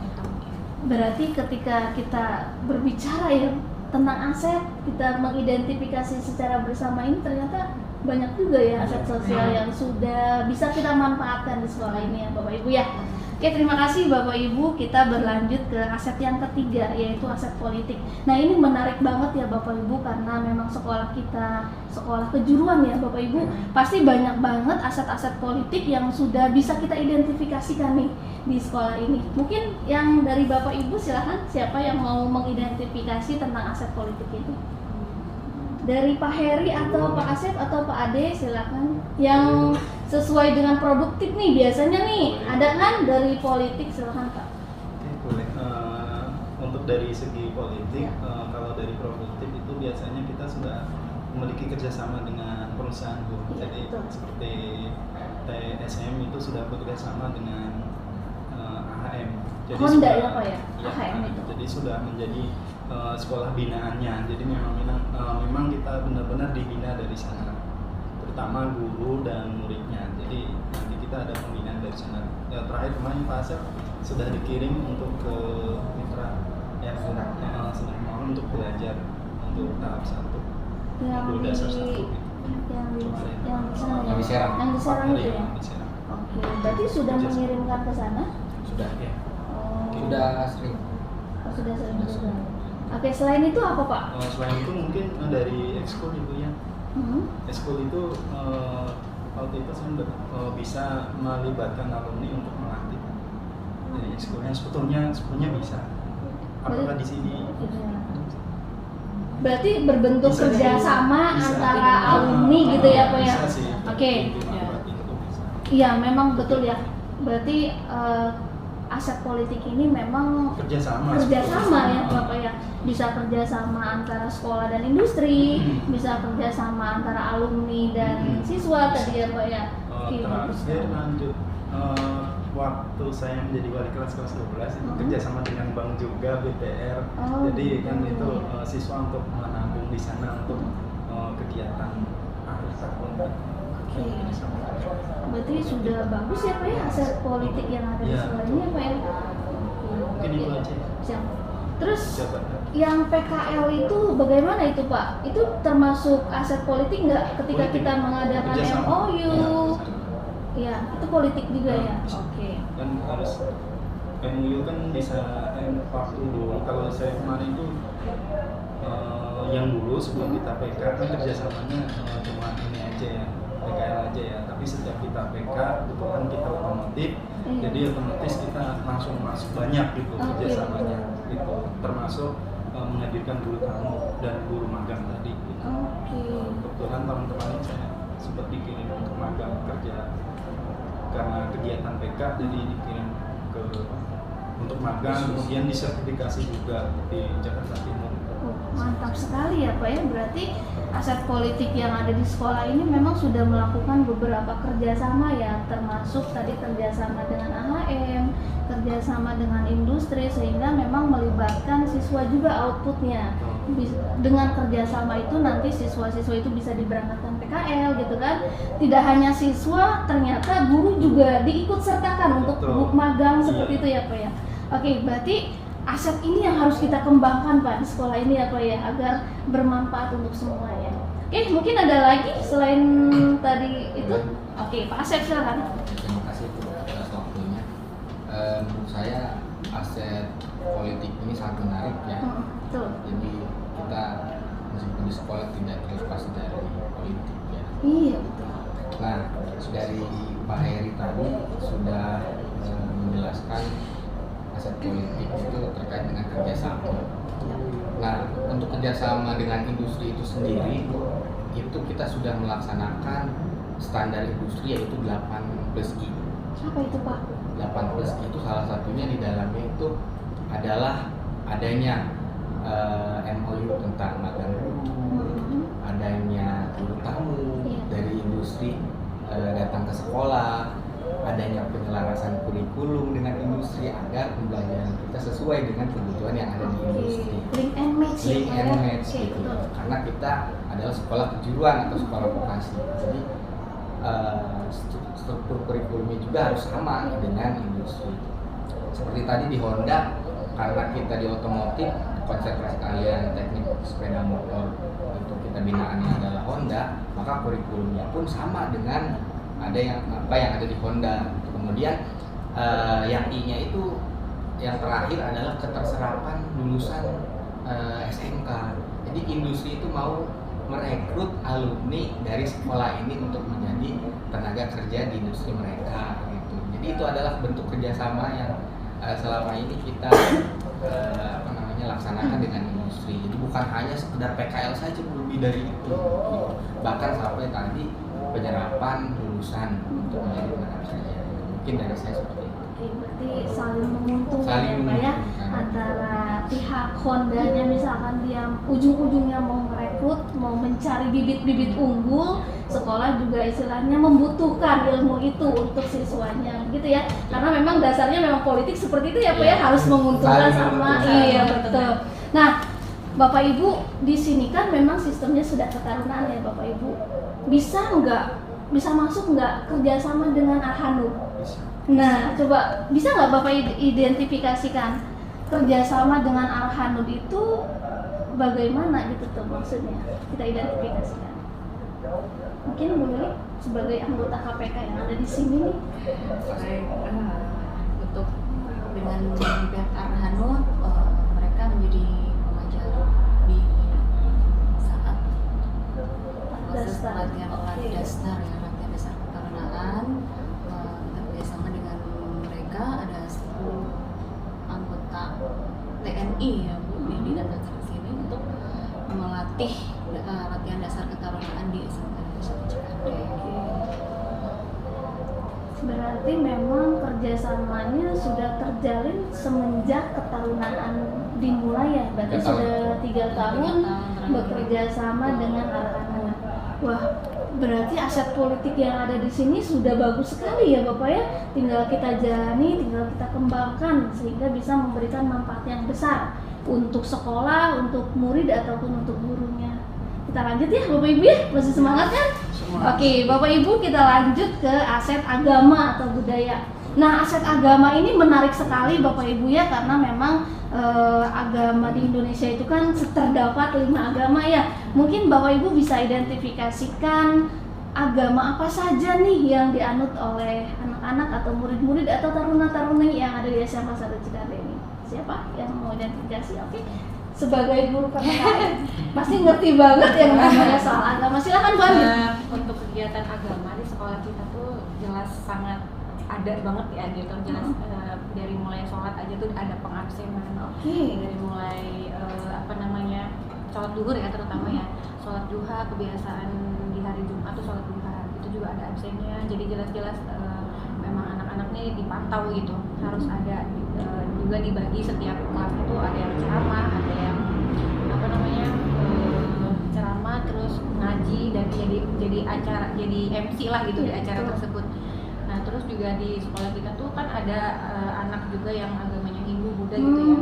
Itu mungkin. Berarti ketika kita berbicara ya tentang aset, kita mengidentifikasi secara bersama ini ternyata banyak juga ya aset sosial yang sudah bisa kita manfaatkan di sekolah ini ya Bapak Ibu ya. Oke, terima kasih Bapak Ibu. Kita berlanjut ke aset yang ketiga, yaitu aset politik. Nah ini menarik banget ya Bapak Ibu, karena memang sekolah kita sekolah kejuruan ya Bapak Ibu. Pasti banyak banget aset-aset politik yang sudah bisa kita identifikasikan nih di sekolah ini. Mungkin yang dari Bapak Ibu silahkan, siapa yang mau mengidentifikasi tentang aset politik itu? Dari Pak Heri atau Pak Asep atau Pak Ade silakan. Yang sesuai dengan produktif nih biasanya nih ada kan dari politik, silakan Pak. Oke, boleh. Untuk dari segi politik, kalau dari produktif itu biasanya kita sudah memiliki kerjasama dengan perusahaan Bu. Ya, Jadi betul. seperti TSM itu sudah bekerjasama dengan AHM. Jadi Honda sudah, ya Pak ya? AHM itu. Jadi sudah menjadi sekolah binaannya. Jadi memang kita benar-benar dibina dari sana, terutama guru dan muridnya. Jadi nanti kita ada pembinaan dari sana. Terakhir kemarin Pak Asep sudah dikirim untuk ke mitra yang sedang mau untuk belajar untuk tahap 1 modul dasar 1 gitu. Yang di sana Yang di Serang. Yang di Serang itu ya. Di Serang. Oke, berarti sudah mengirimkan ke sana? Sudah Ya. Oh, sudah sering. sudah sering juga. Oke, selain itu apa Pak? Selain itu mungkin dari ekskul Ibu ya. Ekskul itu waktu itu saya bisa melibatkan alumni untuk melatih. Jadi ekskulnya sebetulnya bisa. Apakah di sini? Berarti berbentuk Bisa. kerjasama Bisa. antara alumni gitu ya Pak ya? Bisa sih. Oke. Itu bisa. Iya memang betul ya. Berarti aset politik ini memang Kerjasama ya Bapak ya. Bisa kerjasama antara sekolah dan industri, bisa kerjasama antara alumni dan siswa tadi ya Pak ya. Oke, bagus Terakhir sekali. lanjut waktu saya menjadi wali kelas 12 itu kerjasama dengan bank juga BTR. Oh, Jadi kan gitu. itu siswa untuk menabung di sana untuk kegiatan akhir tahun. Oke. Berarti sudah bagus ya Pak ya aset politik yang ada di Ya, sekolah ini ya Pak ya. Oke, Mungkin itu aja. siap. Terus Coba. yang PKL itu bagaimana itu Pak? Itu termasuk aset politik nggak ketika Politik. kita mengadakan Kerjasama. MOU? Iya, itu politik juga ya. Bisa. Oke. Kan harus MOU kan bisa waktu dulu. Kalau saya kemarin itu yang dulu sebelum kita PK kan kerjasamanya cuma ini aja ya, PKL aja ya. Tapi setiap kita PK kebetulan kita otomotif, Iya. jadi otomatis kita langsung masuk banyak gitu Oke, kerjasamanya betul. gitu. Termasuk menghadirkan guru tamu dan guru magang tadi gitu. Oke. Kebetulan tahun kemarin saya sempat dikirim untuk magang kerja karena kegiatan PK, jadi dikirim ke untuk magang, kemudian disertifikasi juga di Jakarta Timur. Mantap sekali ya Pak ya. Berarti aset politik yang ada di sekolah ini memang sudah melakukan beberapa kerjasama ya, termasuk tadi kerjasama dengan AHM, kerjasama dengan industri, sehingga memang melibatkan siswa juga outputnya. Dengan kerjasama itu nanti siswa-siswa itu bisa diberangkatkan PKL gitu kan. Tidak hanya siswa, ternyata guru juga diikut sertakan untuk magang seperti itu ya Pak ya. Oke, berarti aset ini yang harus kita kembangkan Pak di sekolah ini ya Pak ya, agar bermanfaat untuk semua ya. Oke, mungkin ada lagi selain tadi itu? Oke, Pak Asep silakan. Terima kasih atas waktunya. Menurut saya aset politik ini sangat menarik ya. Betul. Jadi kita meskipun di sekolah tidak terlepas dari politik ya. Iya betul. Nah, dari Pak Heri tadi sudah menjelaskan aset politik itu terkait dengan kerjasama. Nah, untuk kerjasama dengan industri itu sendiri, itu kita sudah melaksanakan standar industri yaitu 8+I. Apa itu Pak? 8+I itu salah satunya di dalamnya itu adalah adanya MOU tentang magang guru, adanya guru tamu dari industri datang ke sekolah, adanya penyelarasan kurikulum dengan industri agar pembelajaran kita sesuai dengan kebutuhan yang ada di industri. Link and match. Link and match Oke, gitu. betul. Karena kita adalah sekolah kejuruan atau sekolah vokasi. Jadi struktur kurikulumnya juga harus sama dengan industri. Seperti tadi di Honda, karena kita di otomotif, konsentrasi kalian teknik sepeda motor untuk kita binaannya adalah Honda, maka kurikulumnya pun sama dengan yang ada di Honda. Kemudian yang I-nya itu yang terakhir adalah keterserapan lulusan SMK. Jadi industri itu mau merekrut alumni dari sekolah ini untuk menjadi tenaga kerja di industri mereka gitu. Jadi itu adalah bentuk kerjasama yang selama ini kita laksanakan dengan industri. Jadi bukan hanya sekedar PKL saja, lebih dari itu gitu. Bahkan sampai tadi penyerapan lulusan untuk menjadi tenaga kerja. Mungkin dari saya seperti itu. Oke, berarti saling menguntungkan Saling ya Pak ya, menguntungkan. antara pihak Hondanya misalkan dia ujung-ujungnya mau merekrut, mau mencari bibit-bibit unggul, sekolah juga istilahnya membutuhkan ilmu itu untuk siswanya gitu ya. Karena memang dasarnya memang politik seperti itu ya Pak ya, harus menguntungkan Saling sama menguntungkan. iya betul. Nah, Bapak Ibu di sini kan memang sistemnya sudah ketarunaan ya Bapak Ibu. Bisa masuk nggak kerjasama dengan Arhanud? Nah, coba bisa nggak Bapak identifikasikan kerjasama dengan Arhanud itu bagaimana gitu tuh maksudnya? Kita identifikasikan. Mungkin Bu Lili sebagai anggota KPK yang ada di sini nih. Baik, untuk dengan pihak Arhanud, mereka menjadi pengajar di saat proses pelatihan dasar ya, latihan dasar ketarunaan. Kerjasama dengan mereka ada 10 anggota TNI ya Bu yang didatangkan ke sini untuk melatih latihan dasar ketarunaan di SMK Negeri 1 Cikande. Berarti memang kerjasamanya sudah terjalin semenjak ketarunaan dimulai ya. Berarti 3 tahun. sudah 3 tahun bekerja sama dengan Arhanud. Wah, berarti aset politik yang ada di sini sudah bagus sekali ya Bapak ya. Tinggal kita jalani, tinggal kita kembangkan sehingga bisa memberikan manfaat yang besar untuk sekolah, untuk murid ataupun untuk gurunya. Kita lanjut ya Bapak Ibu ya, masih semangat kan? Oke, Bapak Ibu kita lanjut ke aset agama atau budaya. Nah, aset agama ini menarik sekali Bapak Ibu ya, karena memang agama di Indonesia itu kan terdapat 5 agama ya. Mungkin Bapak Ibu bisa identifikasikan agama apa saja nih yang dianut oleh anak-anak atau murid-murid atau taruna-taruni yang ada di SMA 1 Cikande ini. Siapa yang mau identifikasi? Oke. Sebagai guru KKN pasti ngerti banget yang namanya soal agama. Silakan Bu Andi. Untuk kegiatan agama di sekolah kita tuh jelas sangat ada banget ya gitu, jelas dari mulai sholat aja tuh ada pengabsenan. Dari mulai sholat duhur ya terutama ya, sholat duha, kebiasaan di hari Jumat tuh sholat duha itu juga ada absennya. Jadi jelas-jelas memang anak-anak nih dipantau gitu, harus ada juga dibagi setiap kelas itu ada yang ceramah, ada yang ceramah terus ngaji dan jadi acara, jadi MC lah gitu di acara tersebut. Nah terus juga di sekolah kita tuh kan ada anak juga yang agamanya Hindu Buddha gitu ya.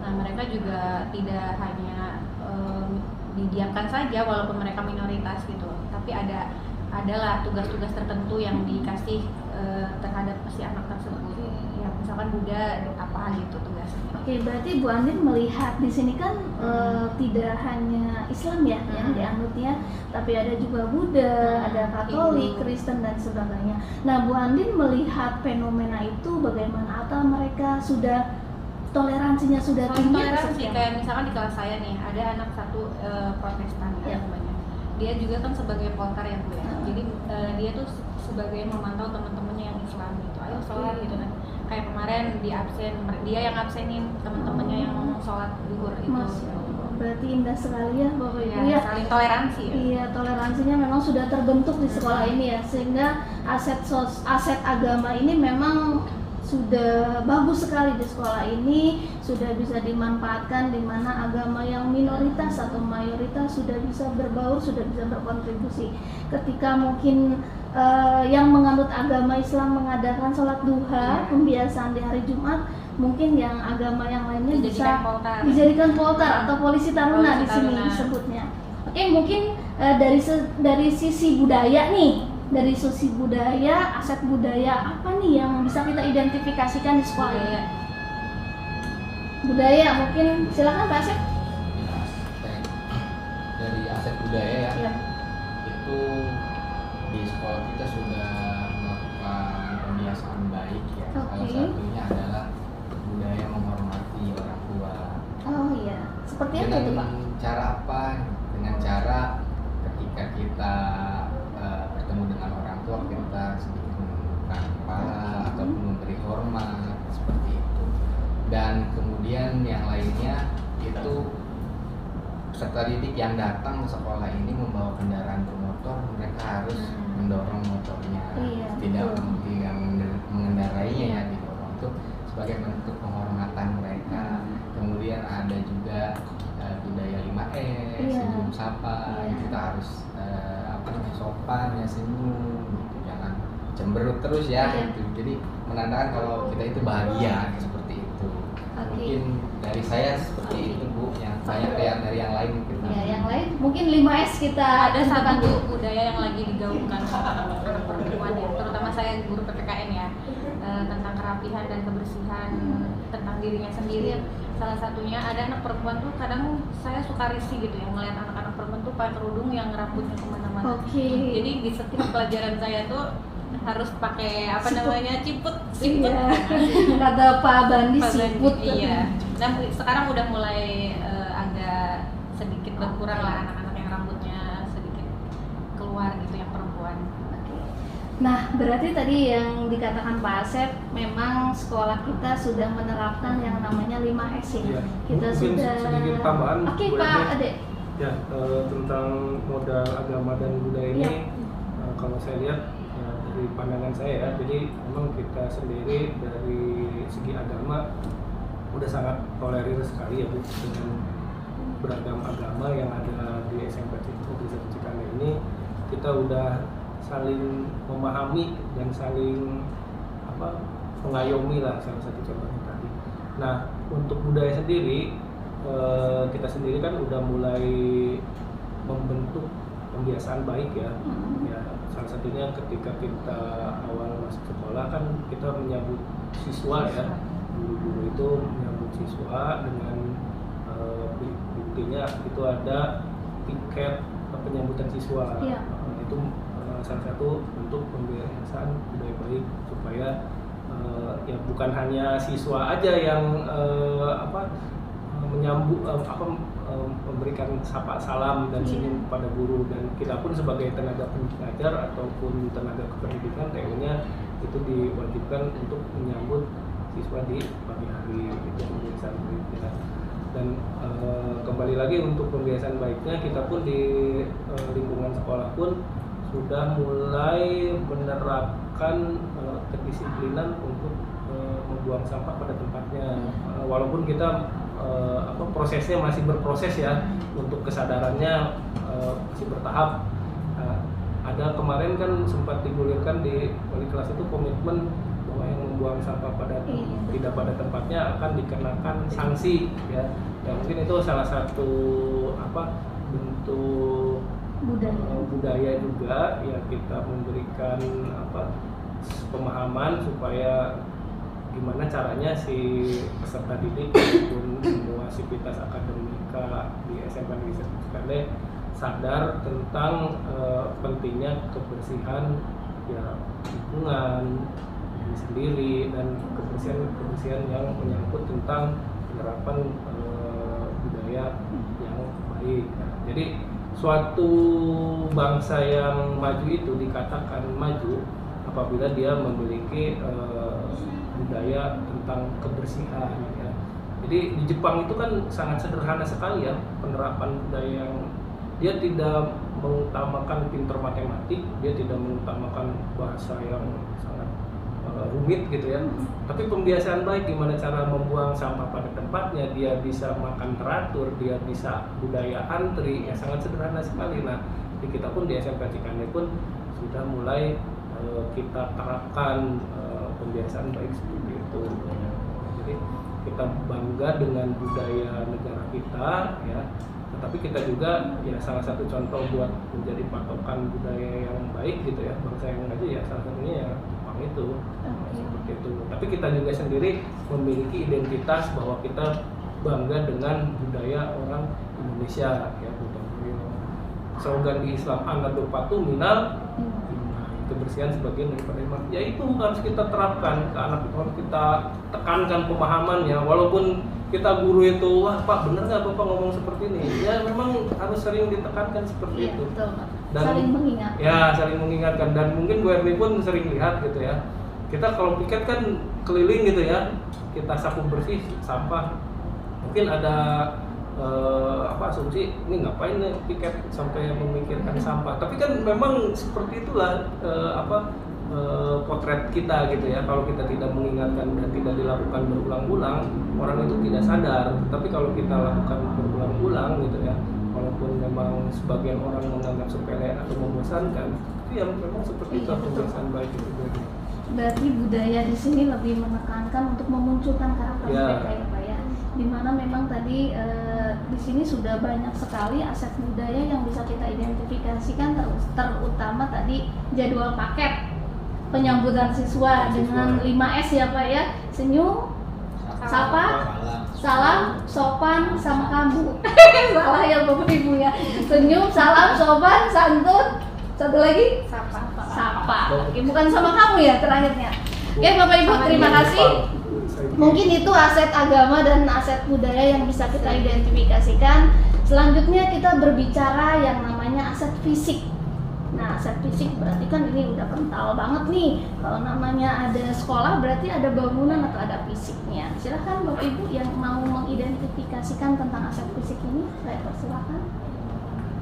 Nah Nah mereka juga tidak hanya didiamkan saja walaupun mereka minoritas gitu, tapi adalah tugas-tugas tertentu yang dikasih terhadap si anak tersebut. Ya misalkan Buddha apa gitu tugasnya. Oke, berarti Bu Andin melihat di sini kan tidak hanya Islam ya yang dianutnya, tapi ada juga Buddha, ada Katolik, Kristen dan sebagainya. Nah, Bu Andin melihat fenomena itu bagaimana? Atau mereka sudah toleransinya sudah tinggi? Toleransi kayak misalkan di kelas saya nih ada anak satu Protestan ya namanya. Dia juga kan sebagai poltar ya Bu ya. Jadi dia tuh sebagai memantau teman-temannya yang Islam gitu. Ayo sholat gitu kan. Kayak kemarin di absen, dia yang absenin teman-temannya yang sholat zuhur itu. Masya Allah, berarti indah sekali ya Bapak Ibu Ya, ya. saling toleransi ya. Iya, toleransinya memang sudah terbentuk di sekolah ini ya, sehingga aset agama ini memang sudah bagus sekali di sekolah ini, sudah bisa dimanfaatkan di mana agama yang minoritas atau mayoritas sudah bisa berbaur, sudah bisa berkontribusi. Ketika mungkin yang menganut agama Islam mengadakan sholat duha, pembiasaan di hari Jumat, mungkin yang agama yang lainnya bisa dijadikan poltar atau polisi taruna di sini disebutnya. Oke, mungkin dari sisi budaya nih, dari sisi budaya, aset budaya apa nih yang bisa kita identifikasikan di sekolah ini? Budaya mungkin, silakan Pak Asep. Dari aset budaya Ya. itu di sekolah kita sudah melakukan pembiasaan baik ya. Salah satunya adalah budaya menghormati orang tua. Oh iya, seperti apa itu Pak? Cara apa? Dengan cara ketika kita bertemu dengan orang tua kita sedikit menundukkan kepala ataupun memberi hormat seperti itu. Dan kemudian yang lainnya itu peserta didik yang datang ke sekolah ini membawa kendaraan bermotor, mereka harus mendorong motornya, tidak mengendarainya ya, didorong itu sebagai bentuk penghormatan mereka. Kemudian ada juga budaya 5S, senyum sapa, kita harus sopan ya, senyum gitu, jangan cemberut terus ya gitu. Jadi menandakan kalau kita itu bahagia seperti itu. Mungkin dari saya seperti itu Bu, yang banyak yang dari yang lain mungkin. Ya, yang lain mungkin 5S kita ada satu budaya yang lagi digaungkan sama anak perempuan ya, terutama saya guru PPKN ya, tentang kerapihan dan kebersihan tentang dirinya sendiri. Salah satunya ada anak perempuan tuh kadang saya suka risih gitu ya melihat anak-anak perempuan tuh pakai kerudung yang rambutnya kemana-mana. Jadi di setiap pelajaran saya tuh harus pakai apa namanya ciput. Kata Pak Bandi siput. Iya. Nah sekarang udah mulai agak sedikit berkurang lah anak-anak yang rambutnya sedikit keluar gitu yang perempuan. Nah, berarti tadi yang dikatakan Pak Asep, memang sekolah kita sudah menerapkan yang namanya 5S ya. Iya. Kita Mungkin sudah. sedikit tambahan. Oke, Pak Ade. Ya, tentang modal agama dan budaya ini, kalau saya lihat dari pandangan saya ya, jadi memang kita sendiri dari segi agama udah sangat tolerir sekali ya Bu, dengan beragam agama yang ada di SMP Cikandia ini. Kita udah saling memahami dan saling mengayomi lah, salah satu contohnya tadi. Nah, untuk budaya sendiri, kita sendiri kan udah mulai membentuk pembiasaan baik ya. Ya, salah satunya ketika kita awal masuk sekolah kan kita menyambut siswa ya, guru-guru itu menyambut siswa dengan buktinya itu ada tiket penyambutan siswa. Itu salah satu bentuk pembiasaan budaya baik supaya ya bukan hanya siswa aja yang menyambut memberikan sapa salam dan senyum kepada guru, dan kita pun sebagai tenaga pengajar ataupun tenaga kependidikan TU-nya itu diwajibkan untuk menyambut siswa di pagi hari, itu pembiasaan baiknya. Dan kembali lagi untuk pembiasaan baiknya, kita pun di lingkungan sekolah pun sudah mulai menerapkan kedisiplinan untuk membuang sampah pada tempatnya, walaupun kita prosesnya masih berproses ya, untuk kesadarannya masih bertahap. Ada kemarin kan sempat digulirkan di wali kelas itu komitmen bahwa yang membuang sampah tidak pada tempatnya akan dikenakan sanksi ya. Ya mungkin itu salah satu bentuk budaya juga ya, kita memberikan pemahaman supaya gimana caranya si peserta didik maupun semua sivitas akademika di SMK Negeri 1 Cikande sadar tentang pentingnya kebersihan ya lingkungan diri sendiri dan kebersihan yang menyangkut tentang penerapan budaya yang baik. Nah, jadi suatu bangsa yang maju itu dikatakan maju apabila dia memiliki budaya tentang kebersihan ya. Jadi di Jepang itu kan sangat sederhana sekali ya penerapan budaya yang dia tidak mengutamakan pinter matematik, dia tidak mengutamakan bahasa yang sangat rumit gitu ya. Tapi pembiasaan baik gimana cara membuang sampah pada tempatnya, dia bisa makan teratur, dia bisa budaya antri, ya sangat sederhana sekali. Nah, di kita pun di SMK Cikande pun sudah mulai kita terapkan pembiasaan baik seperti itu. Jadi kita bangga dengan budaya negara kita ya. Tetapi kita juga ya salah satu contoh buat menjadi patokan budaya yang baik gitu ya, bangsa yang maju ya salah satunya ya Jepang itu. Seperti itu. Tapi kita juga sendiri memiliki identitas bahwa kita bangga dengan budaya orang Indonesia ya, slogan di Islam an-nadhofatu minal kebersihan sebagian daripada iman. Ya itu harus kita terapkan ke anak, harus kita tekankan pemahamannya. Walaupun kita guru itu, wah Pak bener nggak Bapak ngomong seperti ini? Ya memang harus sering ditekankan seperti itu. Betul, Dan saling mengingatkan. Ya saling mengingatkan, dan mungkin Bu Erni pun sering lihat gitu ya. Kita kalau piket kan keliling gitu ya, kita sapu bersih sampah. Mungkin ada asumsi ini ngapain nih piket sampai memikirkan sampah, tapi kan memang seperti itulah potret kita gitu ya. Kalau kita tidak mengingatkan dan tidak dilakukan berulang-ulang, orang itu tidak sadar. Tapi kalau kita lakukan berulang-ulang gitu ya, walaupun memang sebagian orang menganggap sepele atau membosankan, tapi ya memang seperti itu pembiasaan baik itu. Berarti budaya di sini lebih menekankan untuk memunculkan karakter mereka ya Pak ya. Dimana memang tadi di sini sudah banyak sekali aset budaya yang bisa kita identifikasikan, terutama tadi jadwal paket penyambutan siswa dengan 5S ya Pak ya, senyum, sapa, salam, sopan, sama kamu. Salah ya Bapak Ibu ya, senyum, salam, sopan, santun, satu lagi sapa. Oke, bukan sama kamu ya terakhirnya. Oke Bapak Ibu, terima kasih. Mungkin itu aset agama dan aset budaya yang bisa kita identifikasikan. Selanjutnya kita berbicara yang namanya aset fisik. Nah, aset fisik berarti kan ini udah kental banget nih. Kalau namanya ada sekolah berarti ada bangunan atau ada fisiknya. Silakan Bapak Ibu yang mau mengidentifikasikan tentang aset fisik ini, saya persilakan.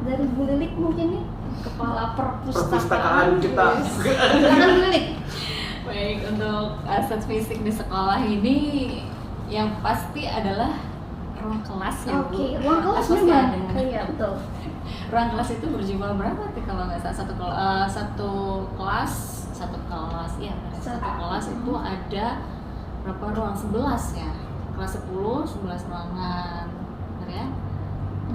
Dari Bu Lilik mungkin nih, Kepala Perpustakaan kita. Silakan Bu Lilik. Baik, untuk aset fisik di sekolah ini yang pasti adalah ruang kelas ya Bu. Oke, ruang kelas Pasti memang. ada. Iya, betul. Ruang kelas itu berjumlah berapa sih kalau nggak salah? Satu kelas itu ada berapa ruang? 11 ya. Kelas 10, 11 ruangan. Benar ya?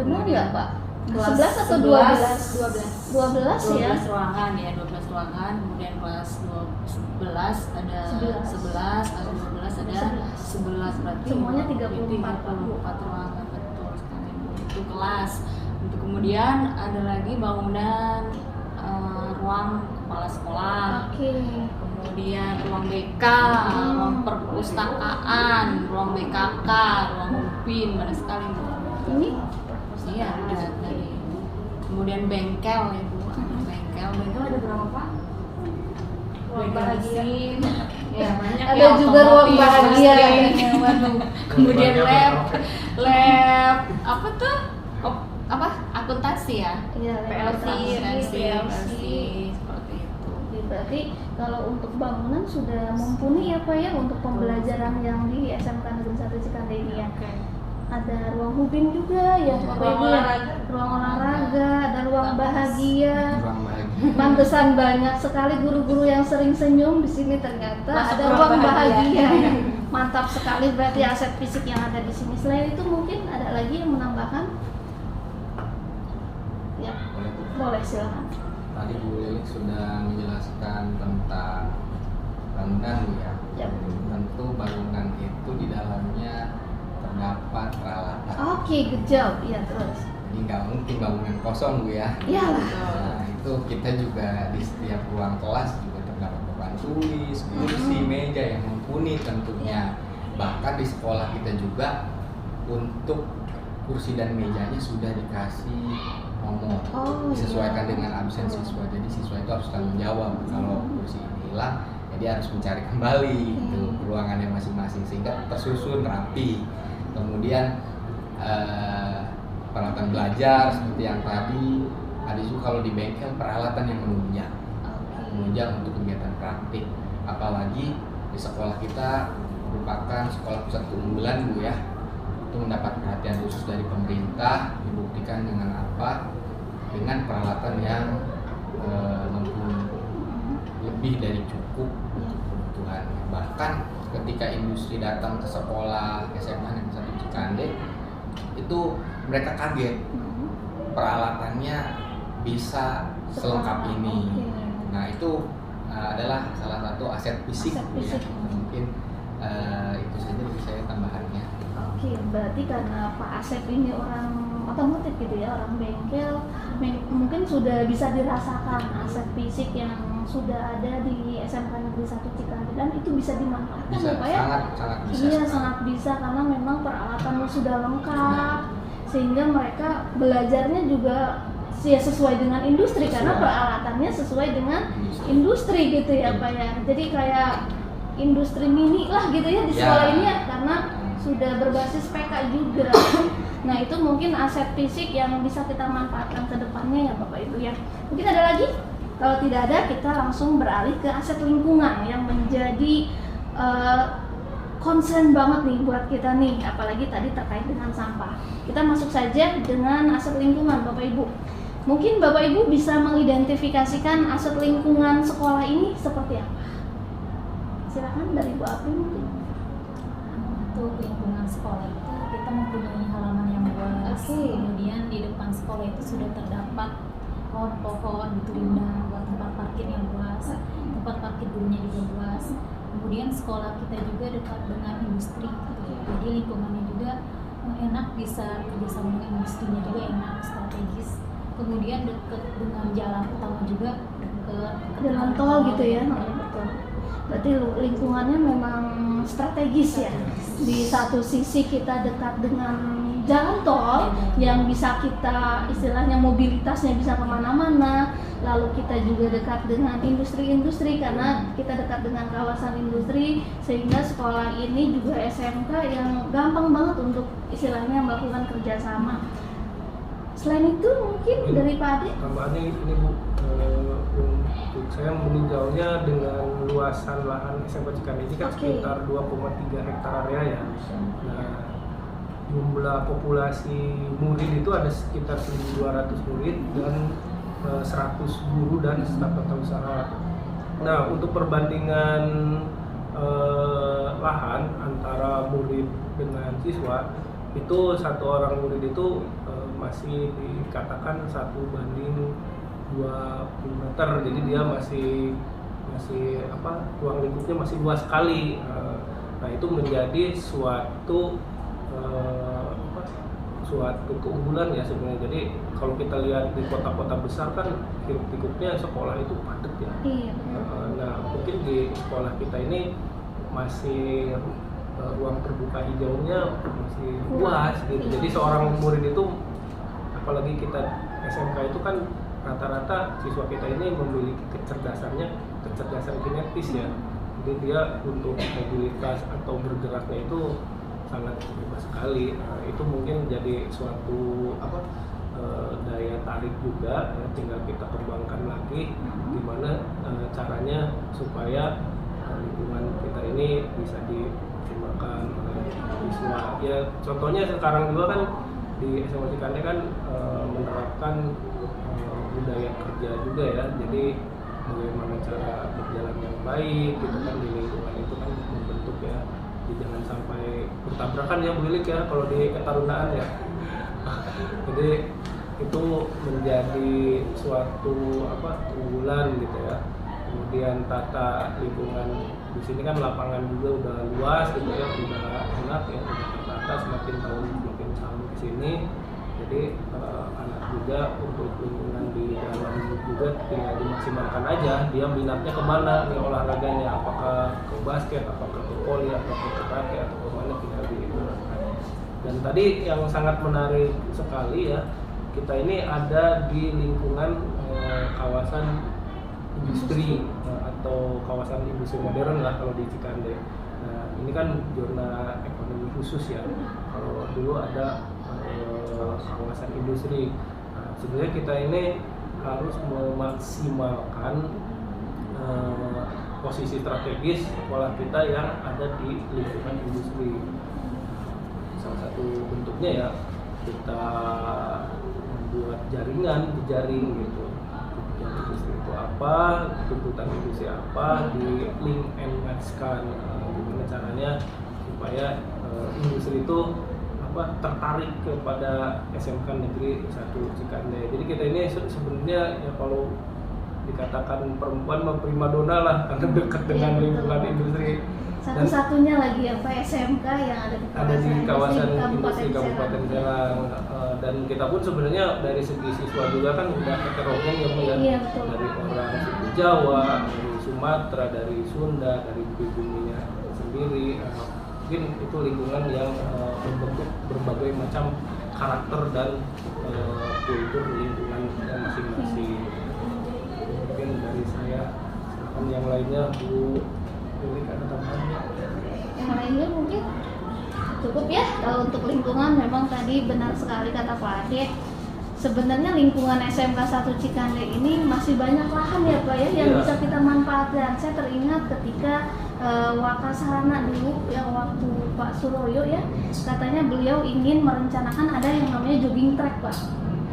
Benar nggak Pak? Kelas 11 atau 12? 12 ya? 12 ruangan ya, 12 ruangan. Kemudian kelas 11 ada 11, kelas 12 ada 11, berarti semuanya 34 ruangan, betul sekali Bu. Itu kelas. Untuk kemudian ada lagi bangunan ruang kepala sekolah. Oke. Kemudian ruang BK, ruang perpustakaan, ruang BKK, ruang UPIN, banyak sekali Bu. Ini Iya, ada dari. Kemudian bengkel ya Bu, ada bengkel ada berapa Pak? Ruang bahagia. Ya, banyak ada ya, juga ruang otomotif, bahagia industri. ya, waduh. Kemudian lab apa tuh? Akuntansi ya? Iya, PLC, PLC. seperti itu. Berarti kalau untuk bangunan sudah mumpuni ya Pak ya untuk pembelajaran yang di SMK Negeri 1 Cikande ini ya. Oke. ada ruang hubin juga ya Bapak Ibu ya, ruang olahraga, ada ruang bahagia. Ruang bahagia. Pantesan banyak sekali guru-guru yang sering senyum di sini, ternyata Masuk ada ruang ruang bahagia. bahagia. Mantap sekali berarti aset fisik yang ada di sini. Selain itu mungkin ada lagi yang menambahkan? Ya, Boleh, Bu. boleh silakan. Tadi Bu Lilik sudah menjelaskan tentang bangunan Bu ya. Ya. Tentu bangunan itu di dalamnya terdapat peralatan. Oke, good job. Ya, terus. Jadi nggak mungkin bangunan kosong Bu ya. Iyalah. Nah, itu kita juga di setiap ruang kelas juga terdapat papan tulis, kursi, meja yang mumpuni tentunya. Bahkan di sekolah kita juga untuk kursi dan mejanya sudah dikasih nomor, Oh, disesuaikan iya. dengan absen siswa. Jadi siswa itu harus tanggung jawab kalau kursi ini hilang, jadi harus mencari kembali itu ke ruangannya masing-masing sehingga tersusun rapi. Kemudian peralatan belajar seperti yang tadi, ada juga kalau di bengkel peralatan yang menunjang untuk kegiatan praktik. Apalagi di sekolah kita merupakan sekolah pusat keunggulan Bu ya, itu mendapat perhatian khusus dari pemerintah. Dibuktikan dengan apa? Dengan peralatan yang lebih dari cukup kebutuhan. Bahkan ketika industri datang ke sekolah SMA Negeri 1 Cikande, itu mereka kaget peralatannya bisa selengkap ini. Nah itu adalah salah satu aset fisik, Aset Bu ya. fisik. Mungkin itu saja dari saya tambahannya. Oke, berarti karena Pak Asep ini orang otomotif gitu ya, orang bengkel, mungkin sudah bisa dirasakan aset fisik yang sudah ada di SMK Negeri 1 Cikande, dan itu bisa dimanfaatkan Bisa, ya Pak ya? sangat bisa. Iya, sekali. sangat bisa karena memang peralatannya sudah lengkap, sehingga mereka belajarnya juga ya sesuai dengan industri, karena Sesuai. peralatannya sesuai dengan industri gitu ya Pak ya. Jadi kayak industri mini lah gitu ya di Ya. sekolah ini ya, karena sudah berbasis PK juga. Nah itu mungkin aset fisik yang bisa kita manfaatkan ke depannya ya Bapak Ibu ya. Mungkin ada lagi? Kalau tidak ada, kita langsung beralih ke aset lingkungan yang menjadi concern banget nih buat kita nih, apalagi tadi terkait dengan sampah. Kita masuk saja dengan aset lingkungan Bapak Ibu. Mungkin Bapak Ibu bisa mengidentifikasikan aset lingkungan sekolah ini seperti apa? Silakan dari Bu Apri mungkin. Untuk lingkungan sekolah itu kita mempunyai halaman yang luas. Oke. Kemudian di depan sekolah itu sudah terdapat pohon-pohon gitu rindang, buat tempat parkir yang luas, tempat parkir gurunya juga luas. Kemudian sekolah kita juga dekat dengan industri gitu. Jadi lingkungannya juga enak, bisa kerjasama dengan industrinya juga enak, strategis. Kemudian dekat dengan jalan utama juga, dekat Jalan tol gitu ya. Betul. Berarti lingkungannya memang strategis ya. Di satu sisi kita dekat dengan jalan tol yang bisa kita istilahnya mobilitasnya bisa kemana-mana, lalu kita juga dekat dengan industri-industri karena kita dekat dengan kawasan industri, sehingga sekolah ini juga SMK yang gampang banget untuk istilahnya melakukan kerjasama. Selain itu mungkin dari Pak Ade. Tambahannya ini Bu, untuk saya meninjaunya dengan luasan lahan SMK Cikande ini kan Oke. sekitar 2,3 hektar area ya. Nah, jumlah populasi murid itu ada sekitar 1.200 murid dan 100 guru dan staf tata usaha. Nah, untuk perbandingan lahan antara murid dengan siswa itu satu orang murid itu masih dikatakan 1:20 meter, jadi dia masih ruang lingkupnya masih luas sekali. Nah itu menjadi suatu keunggulan ya sebenarnya. Jadi kalau kita lihat di kota-kota besar kan hiruk-pikuknya sekolah itu padat ya. Iya. Nah mungkin di sekolah kita ini masih ruang terbuka hijaunya masih luas gitu. Jadi seorang murid itu, apalagi kita SMK itu kan rata-rata siswa kita ini memiliki kecerdasan kinetis ya. Jadi dia untuk mobilitas atau bergeraknya itu sangat bebas sekali. Itu mungkin jadi suatu daya tarik juga ya, tinggal kita kembangkan lagi gimana caranya supaya lingkungan kita ini bisa dimaksimalkan oleh siswa. Ya contohnya sekarang juga kan di SMA Cikande kan menerapkan budaya kerja juga ya. Jadi bagaimana cara berjalan yang baik gitu kan di lingkungan itu kan membentuk ya. Jadi jangan sampai bertabrakan ya Bu Lilik ya kalau di ketarunaan ya. Jadi itu menjadi suatu unggulan gitu ya. Kemudian tata lingkungan di sini kan lapangan juga udah luas gitu ya, udah enak ya, udah tertata semakin tahun ke sini. Jadi anak juga untuk lingkungan di dalam juga tinggal dimaksimalkan aja, dia minatnya kemana nih olahraganya, apakah ke basket, apakah ke voli, apakah ke karate atau kemana, tinggal diarahkan. Dan tadi yang sangat menarik sekali ya, kita ini ada di lingkungan kawasan industri atau kawasan industri modern lah kalau di Cikande. Nah ini kan zona ekonomi khusus ya. Kalau dulu ada kawasan industri. Nah, sebenarnya kita ini harus memaksimalkan posisi strategis sekolah kita yang ada di lingkungan industri. Salah satu bentuknya ya kita membuat jejaring gitu. Industri itu apa, tuntutan industri apa, di link and match-kan gimana caranya supaya industri itu tertarik kepada SMK Negeri 1 Cikande. Jadi kita ini sebenarnya ya kalau dikatakan perempuan primadona lah karena dekat dengan lingkungan industri. Satu-satunya lagi ya Pak SMK yang ada di kawasan industri Kabupaten Serang. Dan kita pun sebenarnya dari segi siswa juga kan udah heterogen ya Bu ya. Iya, betul. Dari orang suku Jawa, dari Sumatera, dari Sunda, dari buminya sendiri. Mungkin itu lingkungan yang membentuk berbagai macam karakter dan kultur lingkungan masing-masing. Mungkin dari saya, silakan yang lainnya Bu. Ada tambahan? Yang lainnya mungkin cukup ya. Kalau untuk lingkungan memang tadi benar sekali kata Pak Ade. Sebenarnya lingkungan SMK 1 Cikande ini masih banyak lahan ya Pak ya yang bisa kita manfaatkan. Saya teringat ketika Wakasarana dulu yang waktu Pak Suroyo ya, katanya beliau ingin merencanakan ada yang namanya jogging track Pak.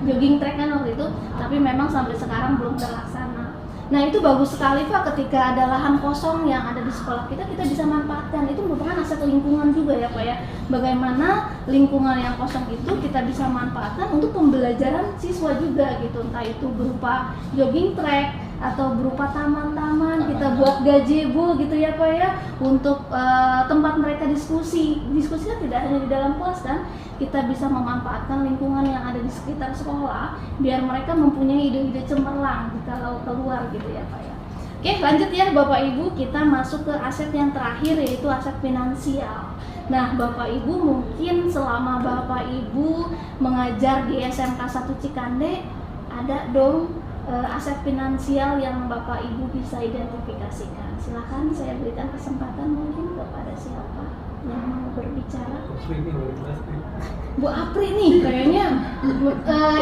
Jogging track kan waktu itu, tapi memang sampai sekarang belum terlaksana. Nah itu bagus sekali Pak, ketika ada lahan kosong yang ada di sekolah kita bisa manfaatkan. Itu merupakan aset lingkungan juga ya Pak ya. Bagaimana lingkungan yang kosong itu kita bisa manfaatkan untuk pembelajaran siswa juga gitu. Entah itu berupa jogging track atau berupa taman-taman, kita buat gazebo gitu ya Pak ya. Untuk tempat mereka diskusi. Diskusinya tidak hanya di dalam kelas kan. Kita bisa memanfaatkan lingkungan yang ada di sekitar sekolah biar mereka mempunyai ide-ide cemerlang kalau keluar gitu ya Pak ya. Oke lanjut ya Bapak Ibu, kita masuk ke aset yang terakhir yaitu aset finansial. Nah Bapak Ibu mungkin selama Bapak Ibu mengajar di SMK 1 Cikande ada dong aset finansial yang Bapak Ibu bisa identifikasikan. Silakan saya berikan kesempatan mungkin kepada siapa yang mau berbicara. Bu Apri nih kayaknya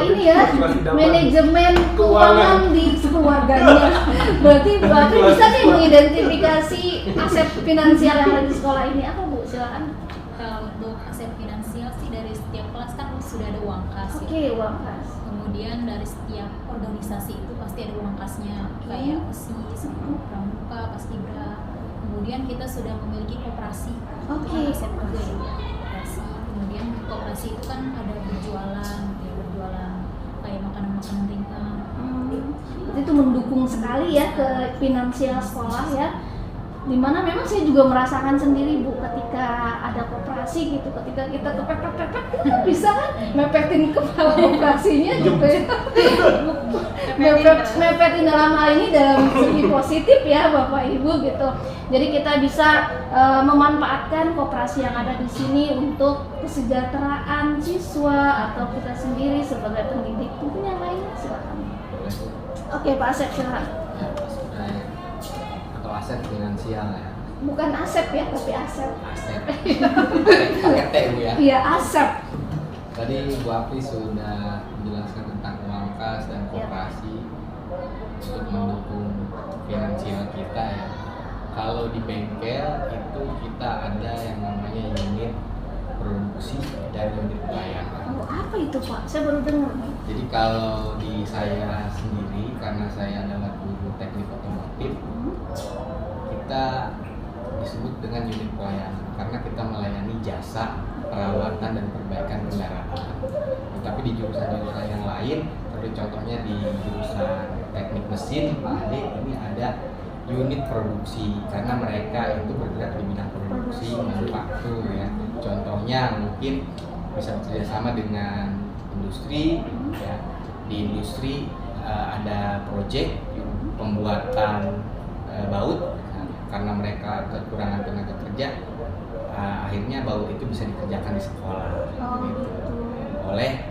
ini ya manajemen keuangan di keluarganya. Berarti Bu Apri bisa nih mengidentifikasi aset finansial yang ada di sekolah ini. Apa Bu? Silakan. Kalau untuk aset finansial sih dari setiap kelas kan sudah ada uang kas. Oke, uang kas. Kemudian dari setiap organisasi itu pasti ada uang kasnya, kayak OSIS, Pramuka, Paskibra. Kemudian kita sudah memiliki koperasi. Oke. Aset juga ya, koperasi. Kemudian koperasi itu kan ada berjualan kayak makanan-makanan ringan. Itu mendukung sekali ya ke finansial sekolah ya. Dimana memang saya juga merasakan sendiri Bu ketika ada koperasi gitu, ketika kita kepepet kita bisa kan mepetin kepala koperasinya gitu ya. Mepetin dalam hal ini dalam segi positif ya Bapak Ibu gitu. Jadi kita bisa memanfaatkan koperasi yang ada di sini untuk kesejahteraan siswa atau kita sendiri sebagai pendidik. Mungkin yang lainnya silakan. Oke Pak Asep silakan. Aset finansial ya. Bukan Asep ya, tapi Asep. Aset. Pakai T Bu ya. Iya, Asep. Tadi Bu Apri sudah menjelaskan tentang uang kas dan koperasi untuk mendukung finansial kita ya. Kalau di bengkel itu kita ada yang namanya unit produksi dan unit pelayanan. Oh, apa itu Pak? Saya baru dengar nih. Jadi kalau di saya sendiri, karena saya adalah guru teknik otomotif, kita disebut dengan unit pelayanan karena kita melayani jasa perawatan dan perbaikan kendaraan. Tetapi di jurusan-jurusan yang lain, seperti contohnya di jurusan teknik mesin, Pak Ade, ini ada unit produksi karena mereka itu bergerak di bidang produksi manufaktur ya. Contohnya mungkin bisa bekerjasama dengan industri ya. Di industri ada proyek pembuatan baut karena mereka kekurangan tenaga kerja, akhirnya baut itu bisa dikerjakan di sekolah gitu. Oleh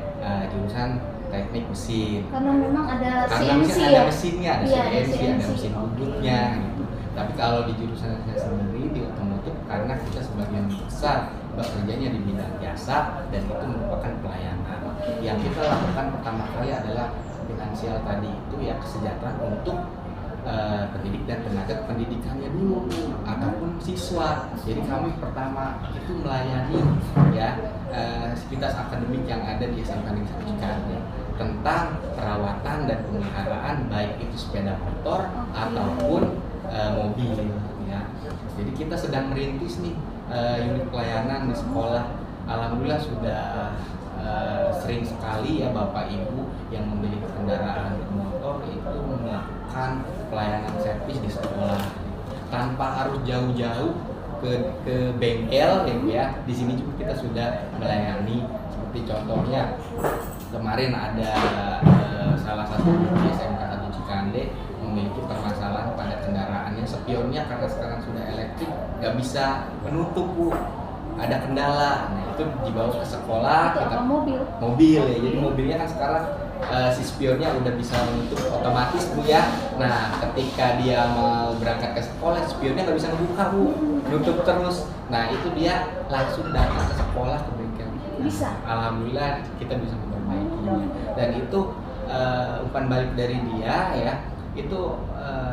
jurusan teknik mesin. Karena memang ada Karena CNC misalnya ya. ada mesinnya, ada Iya, ada CNC, ada CNC. mesin bubutnya gitu. Tapi kalau di jurusan saya sendiri di otomotif, karena kita sebagian besar bekerjanya di bidang jasa dan itu merupakan pelayanan. Yang kita lakukan pertama kali adalah finansial tadi itu ya, kesejahteraan untuk pendidik dan tenaga pendidikannya dulu ataupun siswa. Jadi kami pertama itu melayani ya sivitas akademik yang ada di SMK Negeri 1 Cikande tentang perawatan dan pemeliharaan baik itu sepeda motor ataupun mobil ya. Jadi kita sedang merintis nih unit pelayanan di sekolah. Alhamdulillah sudah sering sekali ya Bapak Ibu yang memiliki kendaraan bermotor itu melakukan pelayanan servis di sekolah tanpa harus jauh-jauh ke bengkel ya. Di sini juga kita sudah melayani, seperti contohnya kemarin ada salah satu di SMK 1 Cikande memiliki permasalahan pada kendaraannya, spionnya karena sekarang sudah elektrik nggak bisa menutup Bu, ada kendala. Nah itu dibawa ke sekolah. Itu apa, mobil ya, jadi mobilnya kan sekarang si spionnya udah bisa menutup otomatis Bu ya. Nah ketika dia mau berangkat ke sekolah, spionnya nggak bisa ngebuka Bu, nutup terus. Nah itu dia langsung datang ke sekolah ke bengkel. bisa. Alhamdulillah kita bisa memperbaikinya dan itu umpan balik dari dia ya, itu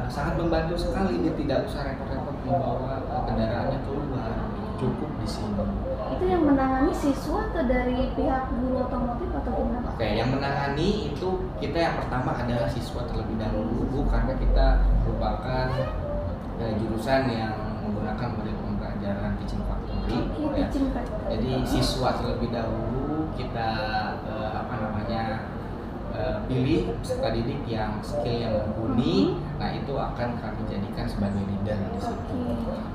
sangat membantu sekali. Dia tidak usah repot-repot membawa kendaraannya keluar, cukup di sini. Itu yang menangani siswa atau dari pihak guru otomotif atau gimana? Oke, yang menangani itu kita yang pertama adalah siswa terlebih dahulu Bu, karena kita merupakan jurusan yang menggunakan model pembelajaran teaching factory ya. Jadi siswa terlebih dahulu kita pilih peserta didik yang skill yang mumpuni. Nah itu akan kami jadikan sebagai leader di situ.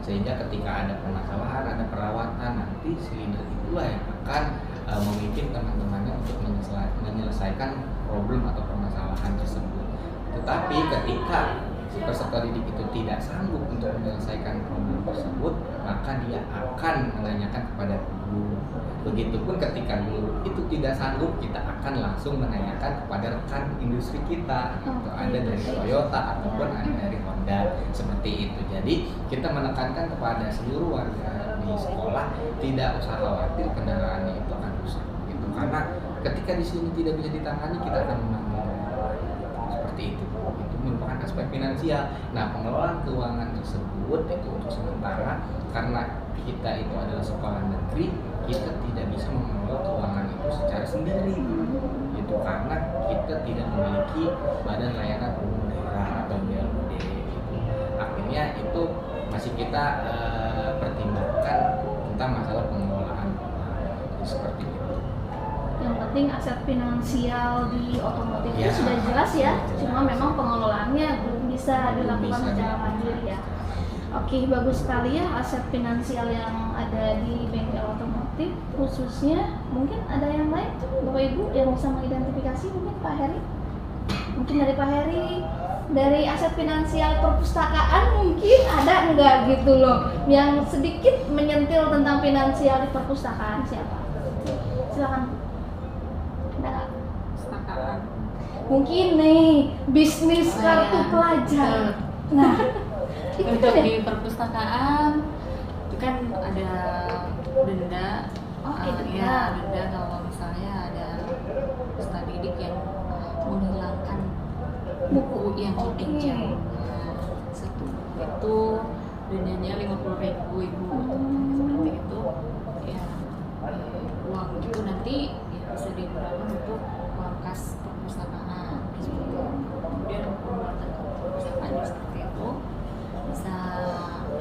Sehingga ketika ada permasalahan, ada perawatan, nanti si leader itulah yang akan memimpin teman-temannya untuk menyelesaikan problem atau permasalahan tersebut. Tetapi ketika si peserta didik itu tidak sanggup untuk menyelesaikan problem tersebut, maka dia akan menanyakan kepada guru. Begitupun ketika guru itu tidak sanggup, kita akan langsung menanyakan kepada rekan industri kita. Itu ada dari Toyota ataupun ada dari Honda, seperti itu. Jadi kita menekankan kepada seluruh warga di sekolah tidak usah khawatir kendaraannya itu akan rusak. Gitu. Karena ketika di sini tidak bisa ditangani, kita akan menangani. Seperti itu. Itu merupakan aspek finansial. Nah, pengelolaan keuangan tersebut itu untuk sementara karena kita itu adalah sekolah negeri, kita tidak bisa mengelola keuangan itu secara sendiri. Itu karena kita tidak memiliki badan layanan umum daerah atau BLUD. Akhirnya itu masih kita pertimbangkan tentang masalah pengelolaan seperti itu. Yang penting aset finansial di otomotif Ya. itu sudah jelas ya, cuma memang pengelolaannya belum bisa dilakukan secara mandiri ya. Oke, bagus sekali ya aset finansial yang ada di bengkel otomotif, khususnya mungkin ada yang lain Bapak Ibu yang bisa mengidentifikasi, mungkin Pak Heri? Mungkin dari Pak Heri, dari aset finansial perpustakaan mungkin ada enggak gitu loh, yang sedikit menyentil tentang finansial di perpustakaan, siapa? Silakan. Ada nggak? Perpustakaan. Mungkin nih bisnis kartu pelajar. Nah, itu Untuk kan ya? di perpustakaan itu kan ada denda. Oke, denda. Ya, denda kalau misalnya ada peserta didik yang menghilangkan buku yang dipinjam. Satu itu dendanya 50.000 ibu seperti itu ya. Uang itu nanti ya bisa digunakan untuk uang kas perpustakaan seperti itu. Kemudian pembuatan perpustakaan seperti itu bisa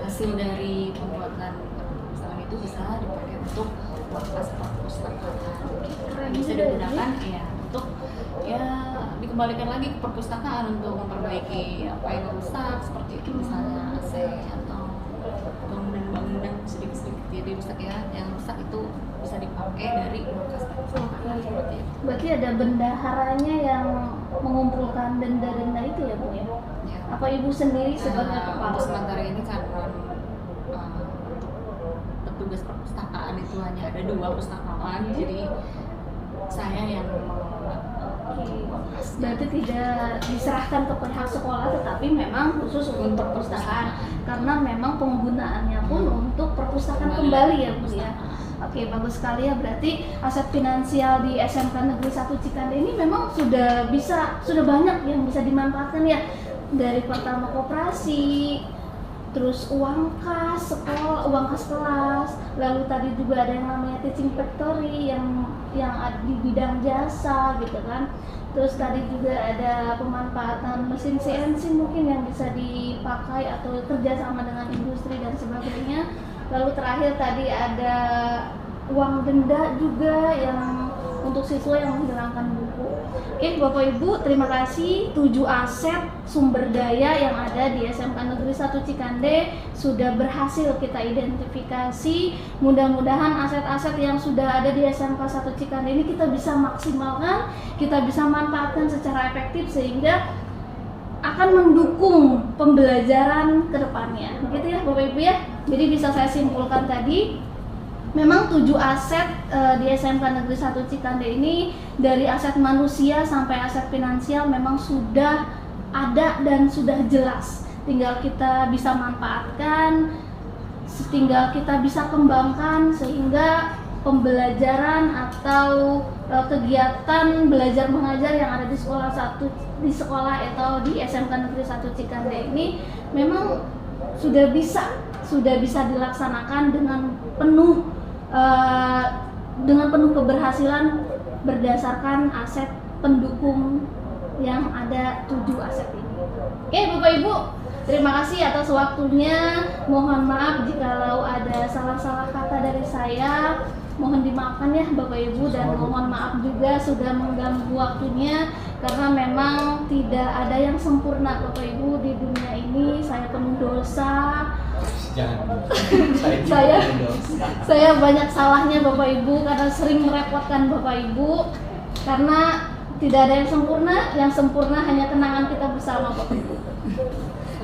hasil dari pembuatan perpustakaan itu bisa dipakai untuk uang kas perpustakaan, bisa digunakan ya untuk ya dikembalikan lagi ke perpustakaan untuk memperbaiki apa yang rusak seperti itu, misalnya AC atau bangunan sedikit-sedikit jadi rusak ya, yang rusak itu bisa dipakai dari uang kas perpustakaan seperti itu. Berarti ada bendaharanya yang mengumpulkan denda-denda itu ya Bu ya? Ya. Apa Ibu sendiri sebagai kepala? Untuk sementara ini karena petugas perpustakaan itu hanya ada 2 pustakawan, jadi saya yang mengelola. Berarti tidak diserahkan ke pihak sekolah, tetapi memang khusus untuk perpustakaan karena memang penggunaannya pun untuk perpustakaan kembali ya Bu ya. Oke, bagus sekali ya. Berarti aset finansial di SMK Negeri 1 Cikande ini memang sudah banyak yang bisa dimanfaatkan ya, dari pertama koperasi, terus uang kas sekolah, uang kas kelas, lalu tadi juga ada yang namanya teaching factory yang ada di bidang jasa gitu kan. Terus tadi juga ada pemanfaatan mesin CNC mungkin yang bisa dipakai atau kerjasama dengan industri dan sebagainya. Lalu terakhir tadi ada uang denda juga yang untuk siswa yang menghilangkan buku. Oke, Bapak Ibu, terima kasih. 7 aset sumber daya yang ada di SMK Negeri 1 Cikande sudah berhasil kita identifikasi. Mudah-mudahan aset-aset yang sudah ada di SMK 1 Cikande ini kita bisa maksimalkan, kita bisa manfaatkan secara efektif sehingga akan mendukung pembelajaran ke depannya. Begitu ya Bapak Ibu ya. Jadi bisa saya simpulkan tadi, memang 7 aset di SMK Negeri 1 Cikande ini dari aset manusia sampai aset finansial memang sudah ada dan sudah jelas. Tinggal kita bisa manfaatkan, tinggal kita bisa kembangkan sehingga pembelajaran atau kegiatan belajar mengajar yang ada di sekolah atau di SMK Negeri 1 Cikande ini memang sudah bisa dilaksanakan dengan penuh keberhasilan berdasarkan aset pendukung yang ada 7 aset ini. Oke Bapak Ibu, terima kasih atas waktunya. Mohon maaf jikalau ada salah-salah kata dari saya. Mohon dimaafkan ya Bapak Ibu, dan mohon maaf juga sudah mengganggu waktunya karena memang tidak ada yang sempurna Bapak Ibu di dunia ini. Saya penuh dosa. Jangan. Saya banyak salahnya Bapak Ibu karena sering merepotkan Bapak Ibu, karena tidak ada yang sempurna hanya kenangan kita bersama Bapak Ibu.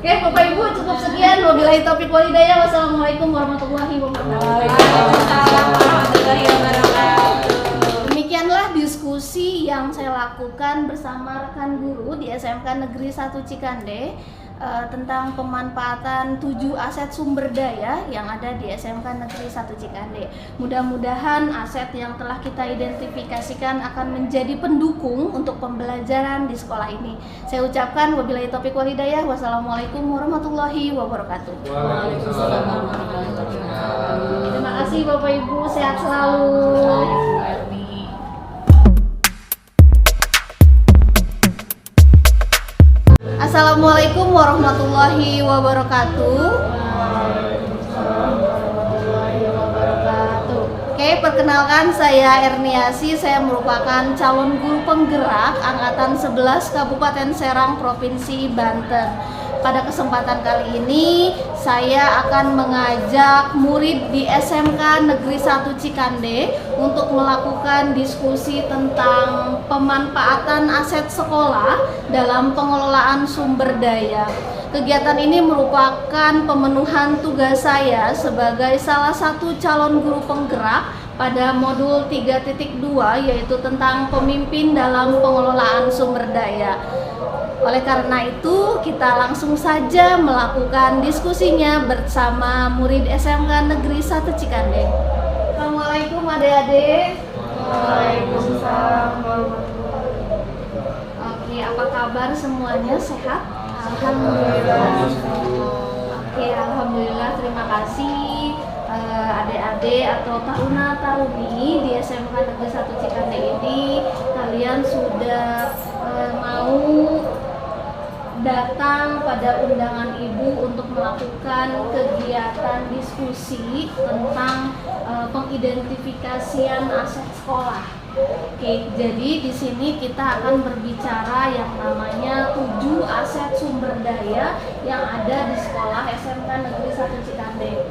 Oke Bapak Ibu, cukup sekian. Wabillahi taufiq wal hidayah. Wassalamualaikum warahmatullahi wabarakatuh. Demikianlah diskusi yang saya lakukan bersama rekan guru di SMK Negeri 1 Cikande tentang pemanfaatan 7 aset sumber daya yang ada di SMK Negeri 1 Cikande. Mudah-mudahan aset yang telah kita identifikasikan akan menjadi pendukung untuk pembelajaran di sekolah ini. Saya ucapkan wabillahi taufiq wal hidayah. Wassalamualaikum warahmatullahi wabarakatuh. Waalaikumsalam warahmatullahi wabarakatuh. Terima kasih Bapak Ibu, sehat selalu. Assalamualaikum warahmatullahi wabarakatuh. Oke, perkenalkan saya Erniasi. Saya merupakan calon guru penggerak angkatan 11 Kabupaten Serang, Provinsi Banten. Pada kesempatan kali ini saya akan mengajak murid di SMK Negeri 1 Cikande untuk melakukan diskusi tentang pemanfaatan aset sekolah dalam pengelolaan sumber daya. Kegiatan ini merupakan pemenuhan tugas saya sebagai salah satu calon guru penggerak pada modul 3.2, yaitu tentang pemimpin dalam pengelolaan sumber daya. Oleh karena itu, kita langsung saja melakukan diskusinya bersama murid SMK Negeri 1 Cikande. Assalamualaikum adik-adik. Waalaikumsalam. Oke, apa kabar semuanya? Sehat? Alhamdulillah. Oke, alhamdulillah, terima kasih adik-adik atau taruna-taruni di SMK Negeri 1 Cikande ini. Kalian sudah mau datang pada undangan ibu untuk melakukan kegiatan diskusi tentang pengidentifikasian aset sekolah. Oke, jadi di sini kita akan berbicara yang namanya 7 aset sumber daya yang ada di sekolah SMK Negeri 1 Cikande.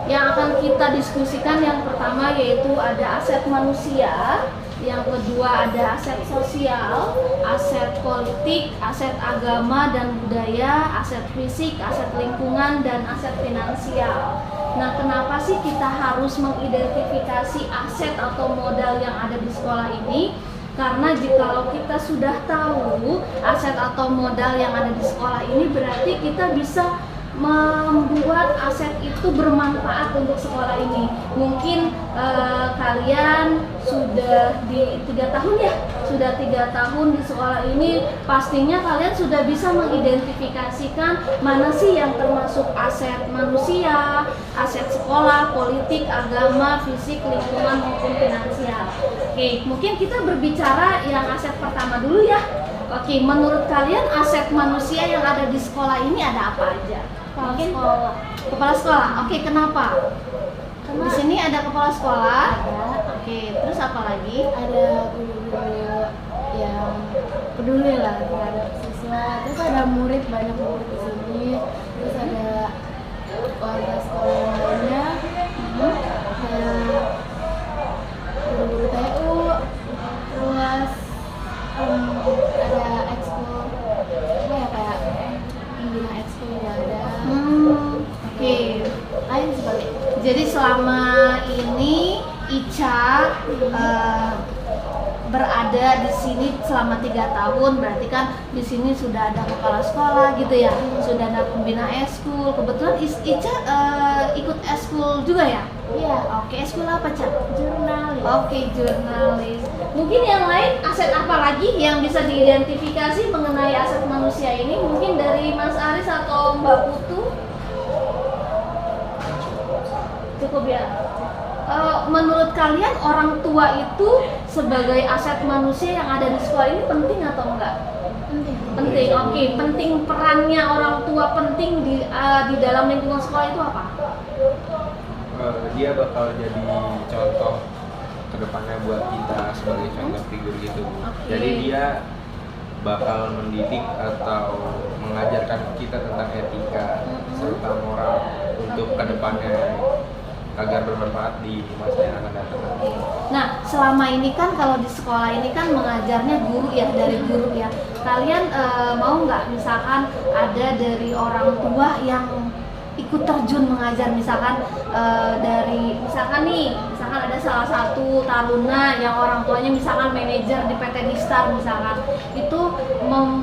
Yang akan kita diskusikan yang pertama yaitu ada aset manusia, yang kedua ada aset sosial, aset politik, aset agama dan budaya, aset fisik, aset lingkungan, dan aset finansial. Nah, kenapa sih kita harus mengidentifikasi aset atau modal yang ada di sekolah ini? Karena jikalau kita sudah tahu aset atau modal yang ada di sekolah ini, berarti kita bisa membuat aset itu bermanfaat untuk sekolah ini. Mungkin kalian sudah di 3 tahun ya, sudah 3 tahun di sekolah ini, pastinya kalian sudah bisa mengidentifikasikan mana sih yang termasuk aset manusia, aset sekolah, politik, agama, fisik, lingkungan maupun finansial. Oke, mungkin kita berbicara yang aset pertama dulu ya. Oke, menurut kalian aset manusia yang ada di sekolah ini ada apa aja? Mungkin kepala sekolah. Oke, kenapa? Di sini ada kepala sekolah. Oke, terus apa lagi? Ada guru-guru yang peduli lah terhadap siswa. Terus ada murid, banyak murid di sini. Terus ada warga sekolah yang lainnya. Ada guru-guru TU. Terus ada ekskul, apa ya, kayak pembina ekskul juga ada. Oke. Lain seperti itu. Jadi selama ini Ica berada di sini selama 3 tahun, berarti kan di sini sudah ada kepala sekolah gitu ya, sudah ada pembina eskul. Kebetulan Ica ikut eskul juga ya? Iya. Oke, eskul apa, Ca? Jurnalis. Oke, jurnalis. Mungkin yang lain aset apa lagi yang bisa diidentifikasi mengenai aset manusia ini? Mungkin dari Mas Aris atau Mbak Putu? Cukup ya. Menurut kalian orang tua itu sebagai aset manusia yang ada di sekolah ini penting atau enggak? Penting. Penting. Oke, penting perannya orang tua penting di dalam lingkungan sekolah itu apa? Dia bakal jadi contoh kedepannya buat kita sebagai contoh figur gitu. Jadi dia bakal mendidik atau mengajarkan kita tentang etika serta moral untuk kedepannya agar bermanfaat di masa yang akan datang. Nah, selama ini kan kalau di sekolah ini kan mengajarnya guru ya, dari guru ya. Kalian mau nggak misalkan ada dari orang tua yang ikut terjun mengajar, misalkan dari misalkan ada salah satu taruna yang orang tuanya misalkan manajer di PT Distar misalkan, itu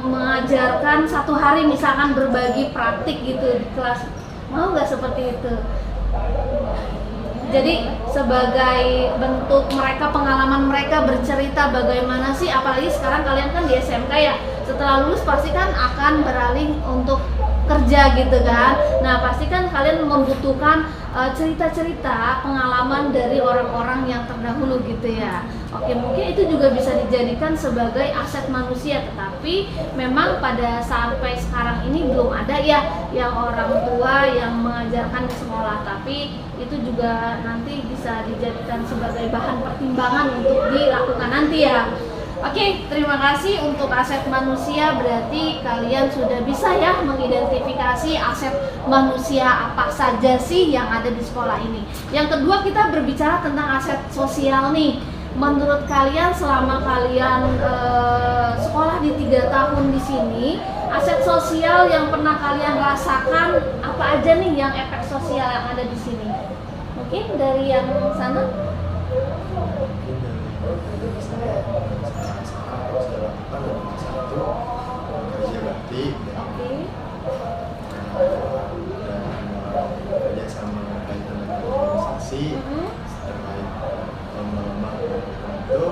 mengajarkan 1 hari misalkan berbagi praktik gitu di kelas. Mau nggak seperti itu? Jadi sebagai bentuk mereka, pengalaman mereka bercerita bagaimana sih, apalagi sekarang kalian kan di SMK ya, setelah lulus pasti kan akan beralih untuk kerja gitu kan. Nah, pasti kan kalian membutuhkan cerita-cerita pengalaman dari orang-orang yang terdahulu gitu ya. Oke, mungkin itu juga bisa dijadikan sebagai aset manusia, tetapi memang pada sampai sekarang ini belum ada ya yang orang tua yang mengajarkan di sekolah, tapi itu juga nanti bisa dijadikan sebagai bahan pertimbangan untuk dilakukan nanti ya. Oke, terima kasih untuk aset manusia. Berarti kalian sudah bisa ya mengidentifikasi aset manusia apa saja sih yang ada di sekolah ini. Yang kedua, kita berbicara tentang aset sosial nih. Menurut kalian selama kalian sekolah di 3 tahun di sini, aset sosial yang pernah kalian rasakan apa aja nih yang efek sosial yang ada di sini? Mungkin dari yang sana? Kerja bakti dan kerja sama kaitan dengan organisasi terkait lomba-lomba itu,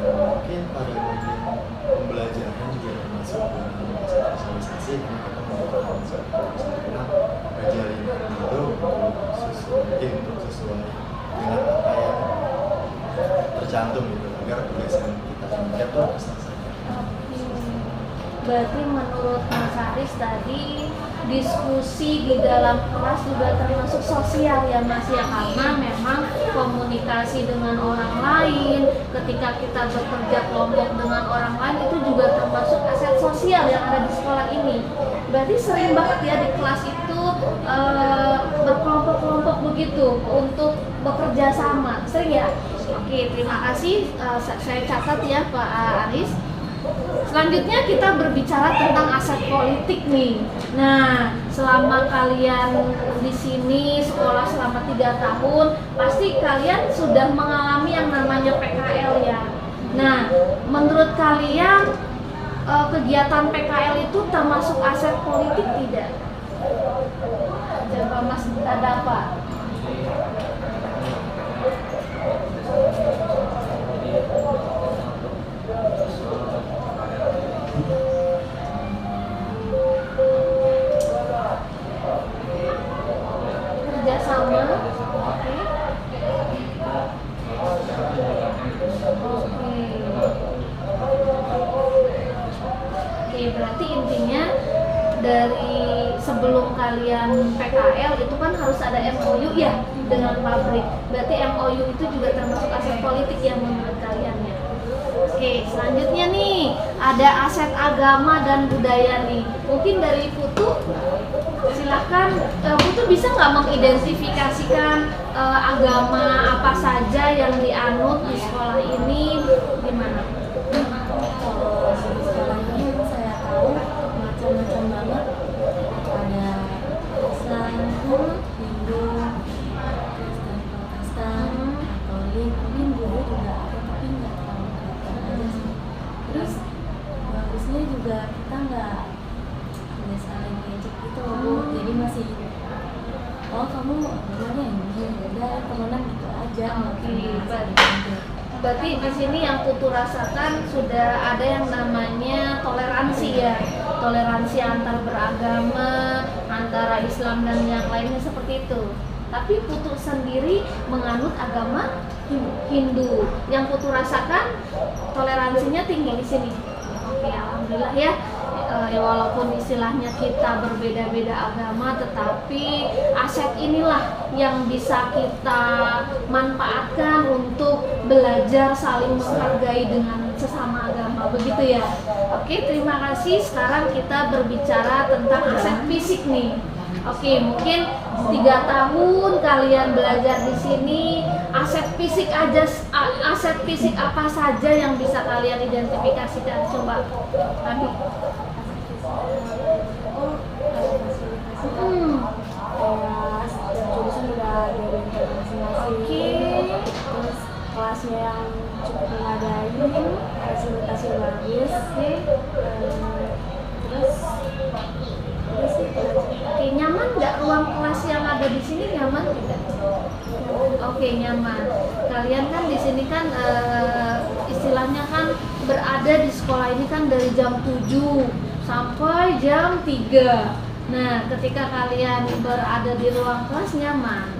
mungkin pada bagian pembelajaran juga termasuk dalam sosialisasi, karena kita membutuhkan satu tercantum gitu agar tugasan kita kerja tuh terselesaikan. Berarti menurut Mas Haris tadi diskusi di dalam kelas juga termasuk sosial ya Mas ya, karena memang komunikasi dengan orang lain, ketika kita bekerja kelompok dengan orang lain itu juga termasuk aset sosial yang ada di sekolah ini. Berarti sering banget ya di kelas itu berkelompok-kelompok begitu untuk bekerja sama, sering ya? Oke, terima kasih, saya catat ya Pak Aris. Selanjutnya kita berbicara tentang aset politik nih. Nah, selama kalian di sini sekolah selama 3 tahun, pasti kalian sudah mengalami yang namanya PKL ya. Nah, menurut kalian kegiatan PKL itu termasuk aset politik tidak? Coba Mas ada apa? Kerjasama, oke. Oke, berarti intinya dari sebelum kalian PKL itu kan harus ada MOU ya dengan pabrik. Berarti MOU itu juga termasuk aset politik yang menurut kalian ya. Oke, selanjutnya nih ada aset agama dan budaya nih. Mungkin dari Putu, silakan. Putu bisa nggak mengidentifikasikan agama apa saja yang dianut di sekolah ini? Gimana? Kalau di sekolah ini yang saya tahu macam-macam banget, ada Islam, Hindu, Kristen, Protestan, Katolik, mungkin Buddha juga ada tapi nggak terlalu kelihatan aja sih. Terus bagusnya juga kita nggak saling ngejek gitu loh Bu, jadi masih oh kamu agamanya ini, udah temenan gitu aja. Berarti di sini yang Putu rasakan sudah ada yang namanya toleransi ya, toleransi antar beragama, antara Islam dan yang lainnya seperti itu. Tapi Putu sendiri menganut agama Hindu. Yang Putu rasakan toleransinya tinggi di sini. Oke, alhamdulillah ya. Ya walaupun istilahnya kita berbeda-beda agama, tetapi aset inilah yang bisa kita manfaatkan untuk belajar saling menghargai dengan sesama agama, begitu ya. Oke, terima kasih. Sekarang kita berbicara tentang aset fisik nih. Oke, mungkin 3 tahun kalian belajar di sini, aset fisik apa saja yang bisa kalian identifikasikan? Coba kami. Kelas dan jurusan udah ada masing-masing. Terus kelasnya yang cukup memadai, fasilitasnya bagus. Terus Oke, nyaman nggak ruang kelas yang ada di sini? Nyaman tidak? Oke, nyaman. Kalian kan di sini kan istilahnya kan berada di sekolah ini kan dari jam 7 sampai jam 3. Nah, ketika kalian berada di ruang kelas nyaman.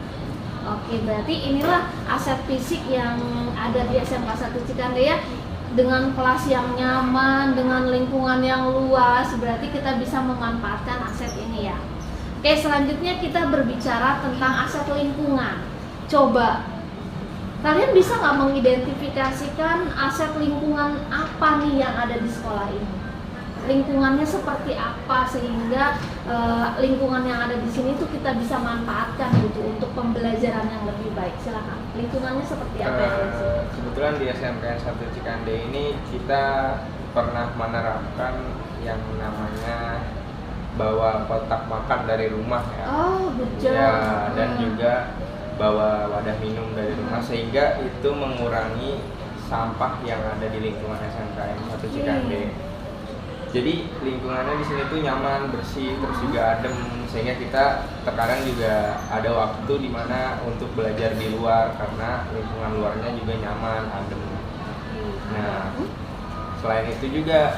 Oke, berarti inilah aset fisik yang ada di SMK 1 Cikande ya. Dengan kelas yang nyaman, dengan lingkungan yang luas, berarti kita bisa memanfaatkan aset ini ya. Oke, selanjutnya kita berbicara tentang aset lingkungan. Coba, kalian bisa nggak mengidentifikasikan aset lingkungan apa nih yang ada di sekolah ini? Lingkungannya seperti apa sehingga lingkungan yang ada di sini tuh kita bisa manfaatkan gitu untuk pembelajaran yang lebih baik. Silakan. Lingkungannya seperti apa yang ada di sini? Kebetulan di SMKN 1 Cikande ini kita pernah menerapkan yang namanya bawa kotak makan dari rumah ya. Oh, betul. Ya, dan juga bawa wadah minum dari rumah sehingga itu mengurangi sampah yang ada di lingkungan SMKN 1 Cikande. Jadi lingkungannya di sini tuh nyaman, bersih, terus juga adem, sehingga kita terkadang juga ada waktu di mana untuk belajar di luar karena lingkungan luarnya juga nyaman, adem. Nah, selain itu juga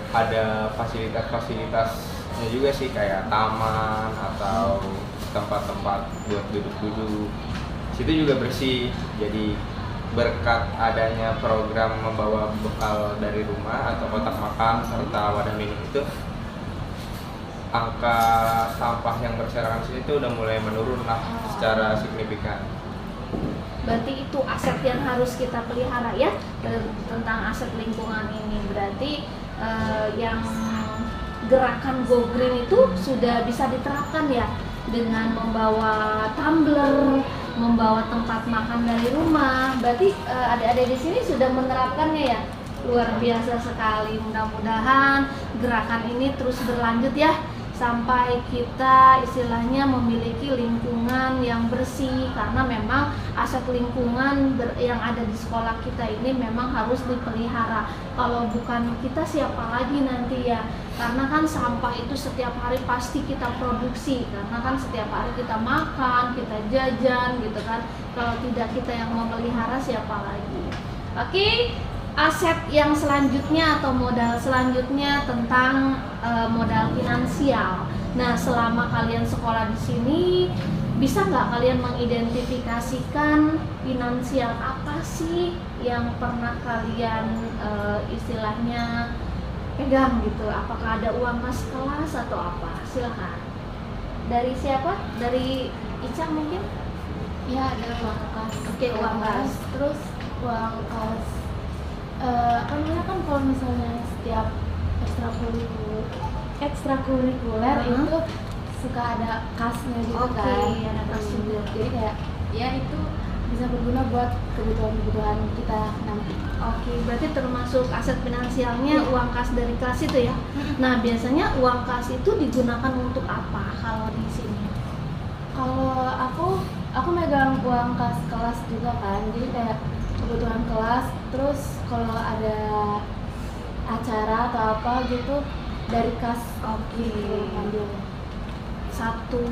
ada fasilitas-fasilitasnya juga sih, kayak taman atau tempat-tempat buat duduk-duduk. Situ juga bersih, jadi berkat adanya program membawa bekal dari rumah atau kotak makan serta wadah minum itu, angka sampah yang berserakan di situ udah mulai menurun lah secara signifikan. Berarti itu aset yang harus kita pelihara ya, tentang aset lingkungan ini. Berarti yang gerakan Go Green itu sudah bisa diterapkan ya, dengan membawa tumbler, membawa tempat makan dari rumah. Berarti adik-adik di sini sudah menerapkannya ya. Luar biasa sekali. Mudah-mudahan gerakan ini terus berlanjut ya, sampai kita istilahnya memiliki lingkungan yang bersih, karena memang aset lingkungan yang ada di sekolah kita ini memang harus dipelihara. Kalau bukan kita siapa lagi nanti ya, karena kan sampah itu setiap hari pasti kita produksi, karena kan setiap hari kita makan, kita jajan gitu kan. Kalau tidak kita yang memelihara, siapa lagi? Oke. Aset yang selanjutnya atau modal selanjutnya tentang modal finansial. Nah, selama kalian sekolah di sini, bisa nggak kalian mengidentifikasikan finansial apa sih yang pernah kalian istilahnya pegang gitu? Apakah ada uang kas kelas atau apa? Silakan. Dari siapa? Dari Ica mungkin? Ya, ada uang kas. Oke, uang kas. Terus uang kas. Kan kalau misalnya setiap ekstrakurikuler itu suka ada kasnya gitu kan. Ada kas juga. Jadi kayak ya itu bisa berguna buat kebutuhan kita nanti. Oke, berarti termasuk aset finansialnya uang kas dari kelas itu ya. Nah, biasanya uang kas itu digunakan untuk apa kalau di sini? Kalau aku megang uang kas kelas juga kan, jadi kayak kebutuhan kelas. Terus kalau ada acara atau apa gitu dari kas. Oke. Ambil. Satu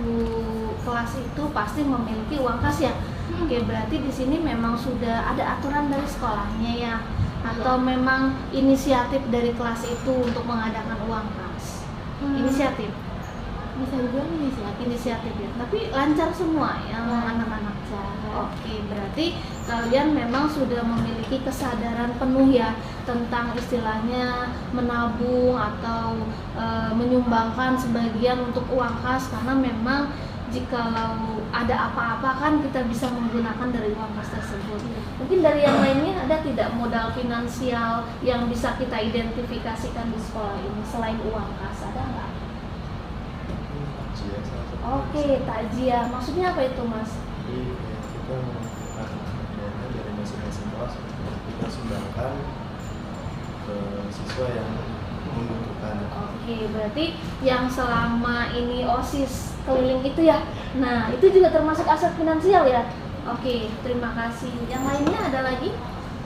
kelas itu pasti memiliki uang kas ya. Oke, berarti di sini memang sudah ada aturan dari sekolahnya ya, atau memang inisiatif dari kelas itu untuk mengadakan uang kas? Inisiatif. Bisa juga inisiatif ya, tapi lancar semua yang anak-anak. Oke, berarti kalian memang sudah memiliki kesadaran penuh ya tentang istilahnya menabung atau menyumbangkan sebagian untuk uang kas, karena memang jikalau ada apa-apa kan kita bisa menggunakan dari uang kas tersebut. Mungkin dari yang lainnya ada tidak modal finansial yang bisa kita identifikasikan di sekolah ini selain uang kas, ada nggak? Oke, takjiah. Maksudnya apa itu, Mas? Jadi kita mengumpulkan dana dari masing-masing kelas, kita sumbangkan ke siswa yang membutuhkan. Oke, berarti yang selama ini OSIS keliling itu ya. Nah, itu juga termasuk aset finansial ya. Oke, terima kasih. Yang lainnya ada lagi?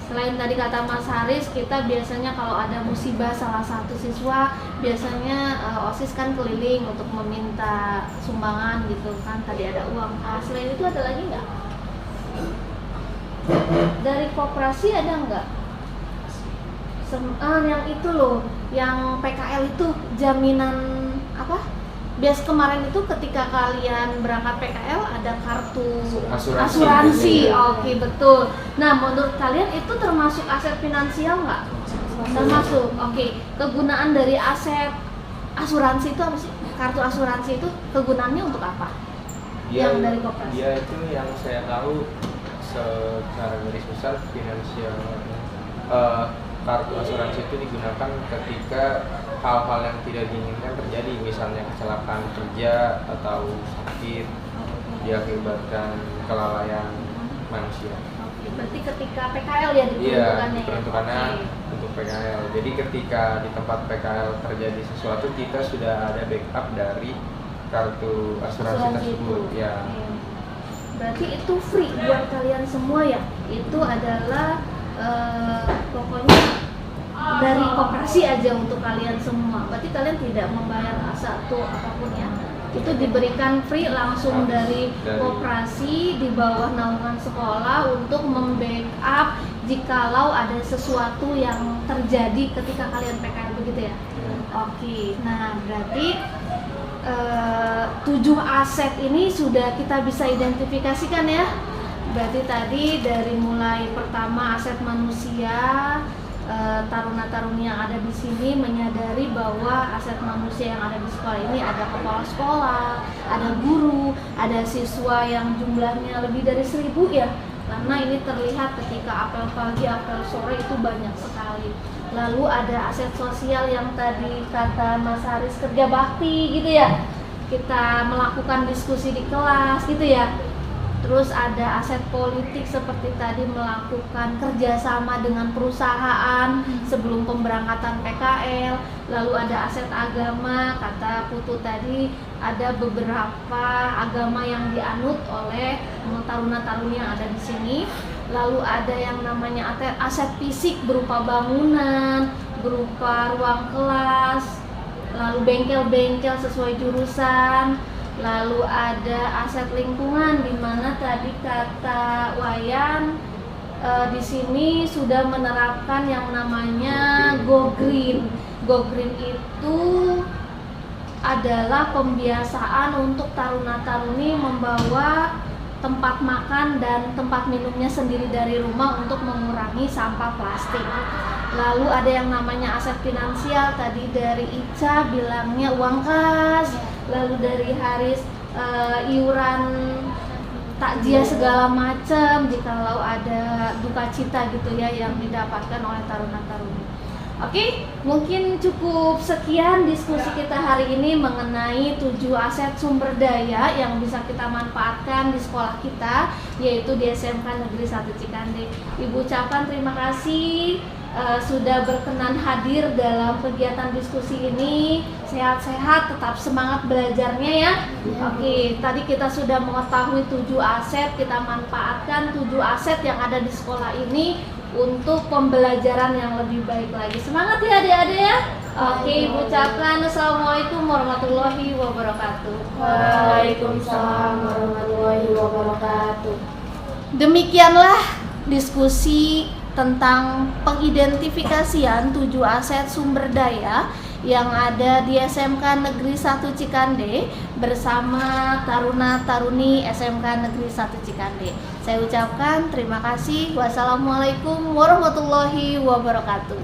Selain tadi kata Mas Haris, kita biasanya kalau ada musibah salah satu siswa, biasanya OSIS kan keliling untuk meminta sumbangan gitu kan. Tadi ada uang kas. Selain itu ada lagi nggak? Dari koperasi ada nggak? Yang itu loh, yang PKL itu jaminan apa? Bias kemarin itu ketika kalian berangkat PKL ada kartu asuransi. Oke, betul. Nah, menurut kalian itu termasuk aset finansial nggak? Termasuk. Oke. Kegunaan dari aset asuransi itu apa sih? Kartu asuransi itu kegunaannya untuk apa? Yang dari koperasi. Dia itu yang saya tahu secara garis besar finansial. Kartu asuransi itu digunakan ketika hal-hal yang tidak diinginkan terjadi, misalnya kecelakaan kerja atau sakit diakibatkan kelalaian manusia. Oke, berarti ketika PKL ya diperuntukannya? Iya, diperuntukannya untuk PKL. Jadi ketika di tempat PKL terjadi sesuatu, kita sudah ada backup dari kartu asuransi tersebut. Itu. Ya. Berarti itu free buat kalian semua ya? Itu adalah pokoknya dari koperasi aja untuk kalian semua. Berarti kalian tidak membayar satu apapun ya. Itu diberikan free langsung dari koperasi di bawah naungan sekolah untuk membackup jikalau ada sesuatu yang terjadi ketika kalian PKL begitu ya. Oke. Nah, berarti 7 aset ini sudah kita bisa identifikasikan ya. berarti tadi dari mulai pertama aset manusia, taruna-taruni yang ada di sini menyadari bahwa aset manusia yang ada di sekolah ini ada kepala sekolah, ada guru, ada siswa yang jumlahnya lebih dari 1.000 ya. Karena ini terlihat ketika apel pagi, apel sore itu banyak sekali. Lalu ada aset sosial yang tadi kata Mas Haris, kerja bakti gitu ya. Kita melakukan diskusi di kelas gitu ya. Terus ada aset politik seperti tadi melakukan kerjasama dengan perusahaan sebelum pemberangkatan PKL. Lalu ada aset agama, kata Putu tadi ada beberapa agama yang dianut oleh taruna-taruni yang ada di sini. Lalu ada yang namanya aset fisik berupa bangunan, berupa ruang kelas, lalu bengkel-bengkel sesuai jurusan. Lalu ada aset lingkungan, di mana tadi kata Wayan di sini sudah menerapkan yang namanya Go Green. Go Green itu adalah pembiasaan untuk taruna-taruni membawa tempat makan dan tempat minumnya sendiri dari rumah untuk mengurangi sampah plastik. Lalu ada yang namanya aset finansial, tadi dari Ica bilangnya uang kas. Lalu dari Haris iuran takjiah segala macam jikalau ada duka cita gitu ya yang didapatkan oleh taruna-taruni. Oke, mungkin cukup sekian diskusi kita hari ini mengenai 7 aset sumber daya yang bisa kita manfaatkan di sekolah kita, yaitu di SMK Negeri 1 Cikande. Ibu ucapkan terima kasih sudah berkenan hadir dalam kegiatan diskusi ini. Sehat-sehat, tetap semangat belajarnya ya. Oke, tadi kita sudah mengetahui 7 aset, kita manfaatkan 7 aset yang ada di sekolah ini untuk pembelajaran yang lebih baik lagi. Semangat ya adik-adik ya. Oke, Ibu ucapkan Assalamualaikum warahmatullahi wabarakatuh. Waalaikumsalam warahmatullahi wabarakatuh. Demikianlah diskusi tentang pengidentifikasian 7 aset sumber daya yang ada di SMK Negeri 1 Cikande bersama taruna-taruni SMK Negeri 1 Cikande. Saya ucapkan terima kasih. Wassalamualaikum warahmatullahi wabarakatuh.